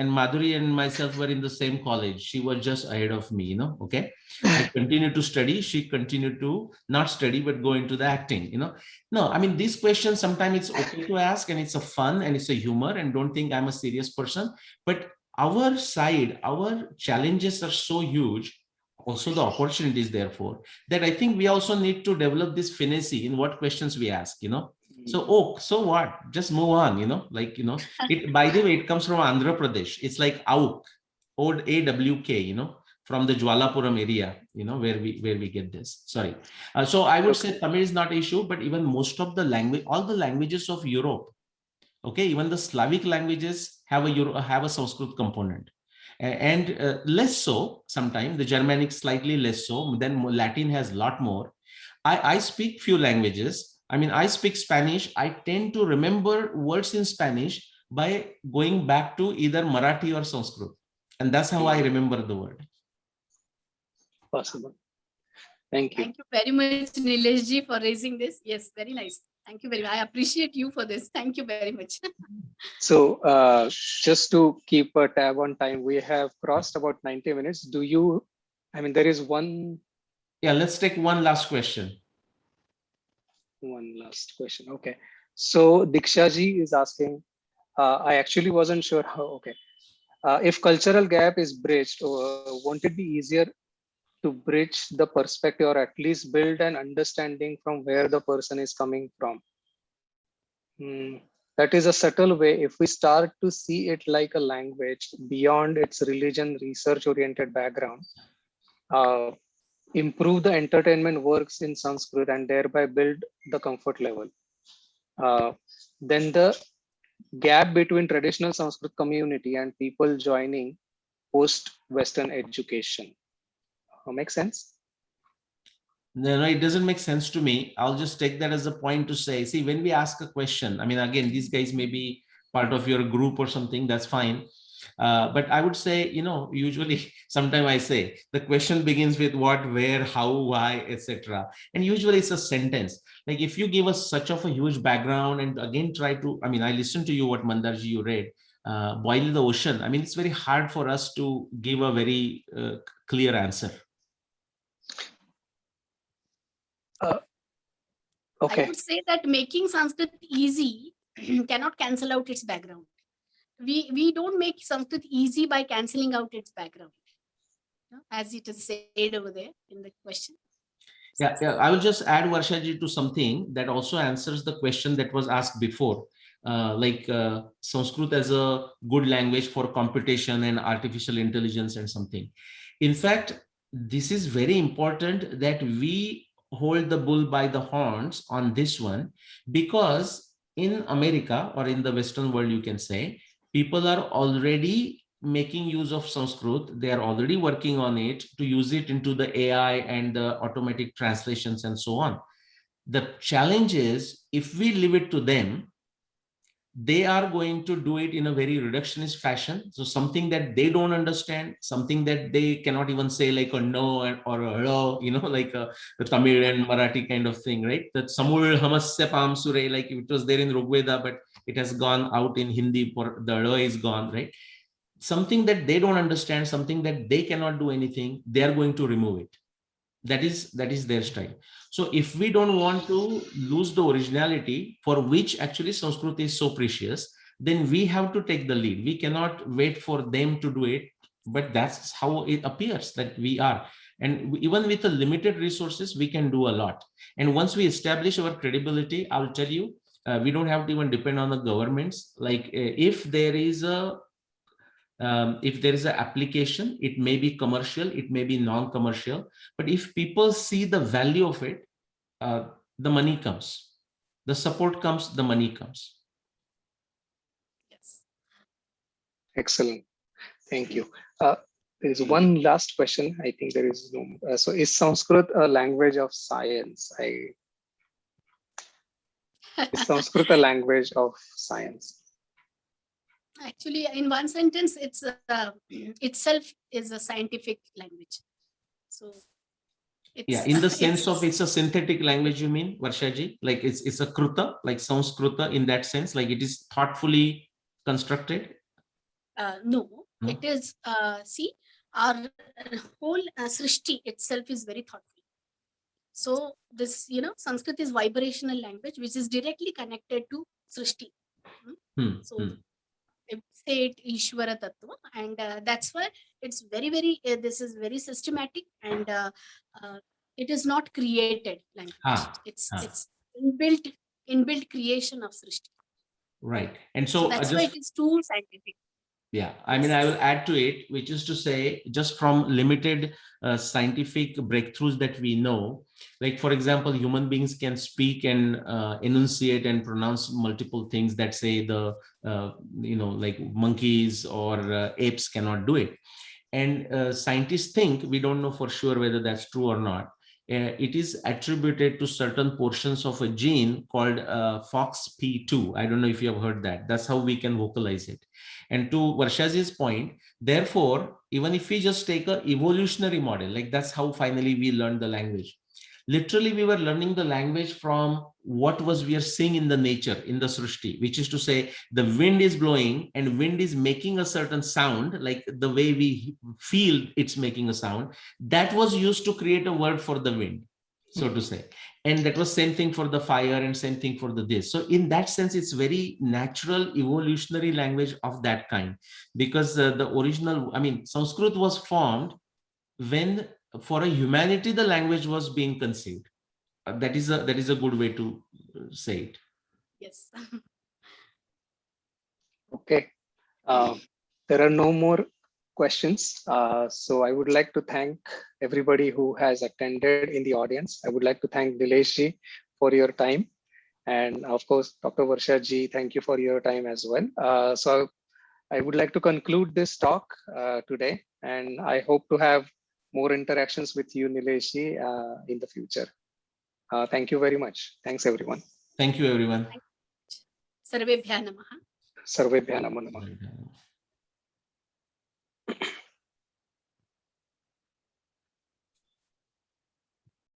Madhuri and myself were in the same college. She was just ahead of me, okay? I continued to study. She continued to not study, but go into the acting, No, I mean, these questions, sometimes it's okay to ask, and it's a fun and it's a humor, and don't think I'm a serious person. But our side, our challenges are so huge, also the opportunities, therefore, that I think we also need to develop this finesse in what questions we ask, So, so what? Just move on, it, by the way, it comes from Andhra Pradesh. It's like AWK, old AWK, from the Jwalapuram area, where we get this. Sorry. So I would say Tamil is not an issue, but even most of the language, all the languages of Europe, okay, even the Slavic languages have a Sanskrit component. And less so, sometimes the Germanic slightly less so, then Latin has a lot more. I speak few languages. I mean, I speak Spanish. I tend to remember words in Spanish by going back to either Marathi or Sanskrit. And that's how I remember the word. Possible. Thank you. Thank you very much, Nilesh ji, for raising this. Yes, very nice. Thank you very much. I appreciate you for this. Thank you very much. So just to keep a tab on time, we have crossed about 90 minutes. There is one. Yeah, let's take one last question. One last question. Okay. So Diksha ji is asking, I actually wasn't sure how, okay. If cultural gap is bridged, won't it be easier to bridge the perspective, or at least build an understanding from where the person is coming from? That is a subtle way. If we start to see it like a language beyond its religion, research-oriented background, improve the entertainment works in Sanskrit and thereby build the comfort level. Then the gap between traditional Sanskrit community and people joining post-Western education. Make sense? No, it doesn't make sense to me. I'll just take that as a point to say, see, when we ask a question, I mean, again, these guys may be part of your group or something, that's fine. But I would say, usually sometimes I say the question begins with what, where, how, why, etc. And usually it's a sentence. Like if you give us such of a huge background and again try to, I mean, I listened to you, what Mandarji you read, boil the ocean. I mean, it's very hard for us to give a very clear answer. Okay. I would say that making Sanskrit easy cannot cancel out its background. We don't make Sanskrit easy by cancelling out its background, as it is said over there in the question. Yeah, I will just add, Varshaji, to something that also answers the question that was asked before, Sanskrit as a good language for computation and artificial intelligence and something. In fact, this is very important that we hold the bull by the horns on this one, because in America or in the Western world, you can say, people are already making use of Sanskrit. They are already working on it to use it into the AI and the automatic translations and so on. The challenge is, if we leave it to them, they are going to do it in a very reductionist fashion. So something that they don't understand, something that they cannot even say, like a no or a hello, like the Tamil and Marathi kind of thing, right? That Samul Hamasya Pam Sure, like it was there in Rigveda, but it has gone out in Hindi, for the hello is gone, right? Something that they don't understand, something that they cannot do anything, they are going to remove it. That is their style. So if we don't want to lose the originality for which actually Sanskrit is so precious, then we have to take the lead. We cannot wait for them to do it, but that's how it appears that we are. And even with the limited resources, we can do a lot. And once we establish our credibility, I'll tell you, we don't have to even depend on the governments. Like if there is an application, it may be commercial, it may be non-commercial, but if people see the value of it, the money comes, the support comes, the money comes. Yes. Excellent. Thank you. There is one last question. I think there is no. So is Sanskrit a language of science? Is Sanskrit a language of science? Actually, in one sentence, it's itself is a scientific language. So it's, Yeah, in the sense of it's a synthetic language, you mean, Varshaji? Like it's a kruta, like Sanskrita in that sense, like it is thoughtfully constructed? no, No? it is, see, our whole Srishti itself is very thoughtful. So this, Sanskrit is vibrational language, which is directly connected to Srishti. So say it Ishvara Tattva, and that's why it's very, very, this is very systematic, and it is not created language. It's inbuilt creation of Srishti. Right. And So so that's why it is too scientific. yeah, I mean, I will add to it, which is to say, just from limited scientific breakthroughs that we know, like, for example, human beings can speak and enunciate and pronounce multiple things that say like monkeys or apes cannot do it. And scientists think, we don't know for sure whether that's true or not, it is attributed to certain portions of a gene called FOXP2. I don't know if you have heard that. That's how we can vocalize it. And to Varshaji's point, therefore, even if we just take an evolutionary model, like that's how finally we learned the language. Literally, we were learning the language from what we are seeing in the nature, in the Srishti, which is to say the wind is blowing and wind is making a certain sound, like the way we feel it's making a sound. That was used to create a word for the wind, so to say. And that was same thing for the fire and same thing for the this. So in that sense, it's very natural evolutionary language of that kind, because the original, I mean, Sanskrit was formed when for a humanity, the language was being conceived. That is a good way to say it. Yes. Okay. There are no more questions. So I would like to thank everybody who has attended in the audience. I would like to thank Nileshji for your time. And of course, Dr. Varshaji, thank you for your time as well. So I would like to conclude this talk today, and I hope to have more interactions with you, Nileshji, in the future. Thank you very much. Thanks, everyone. Thank you, everyone. Sarvebhya namaha. Sarvebhya namo namaha.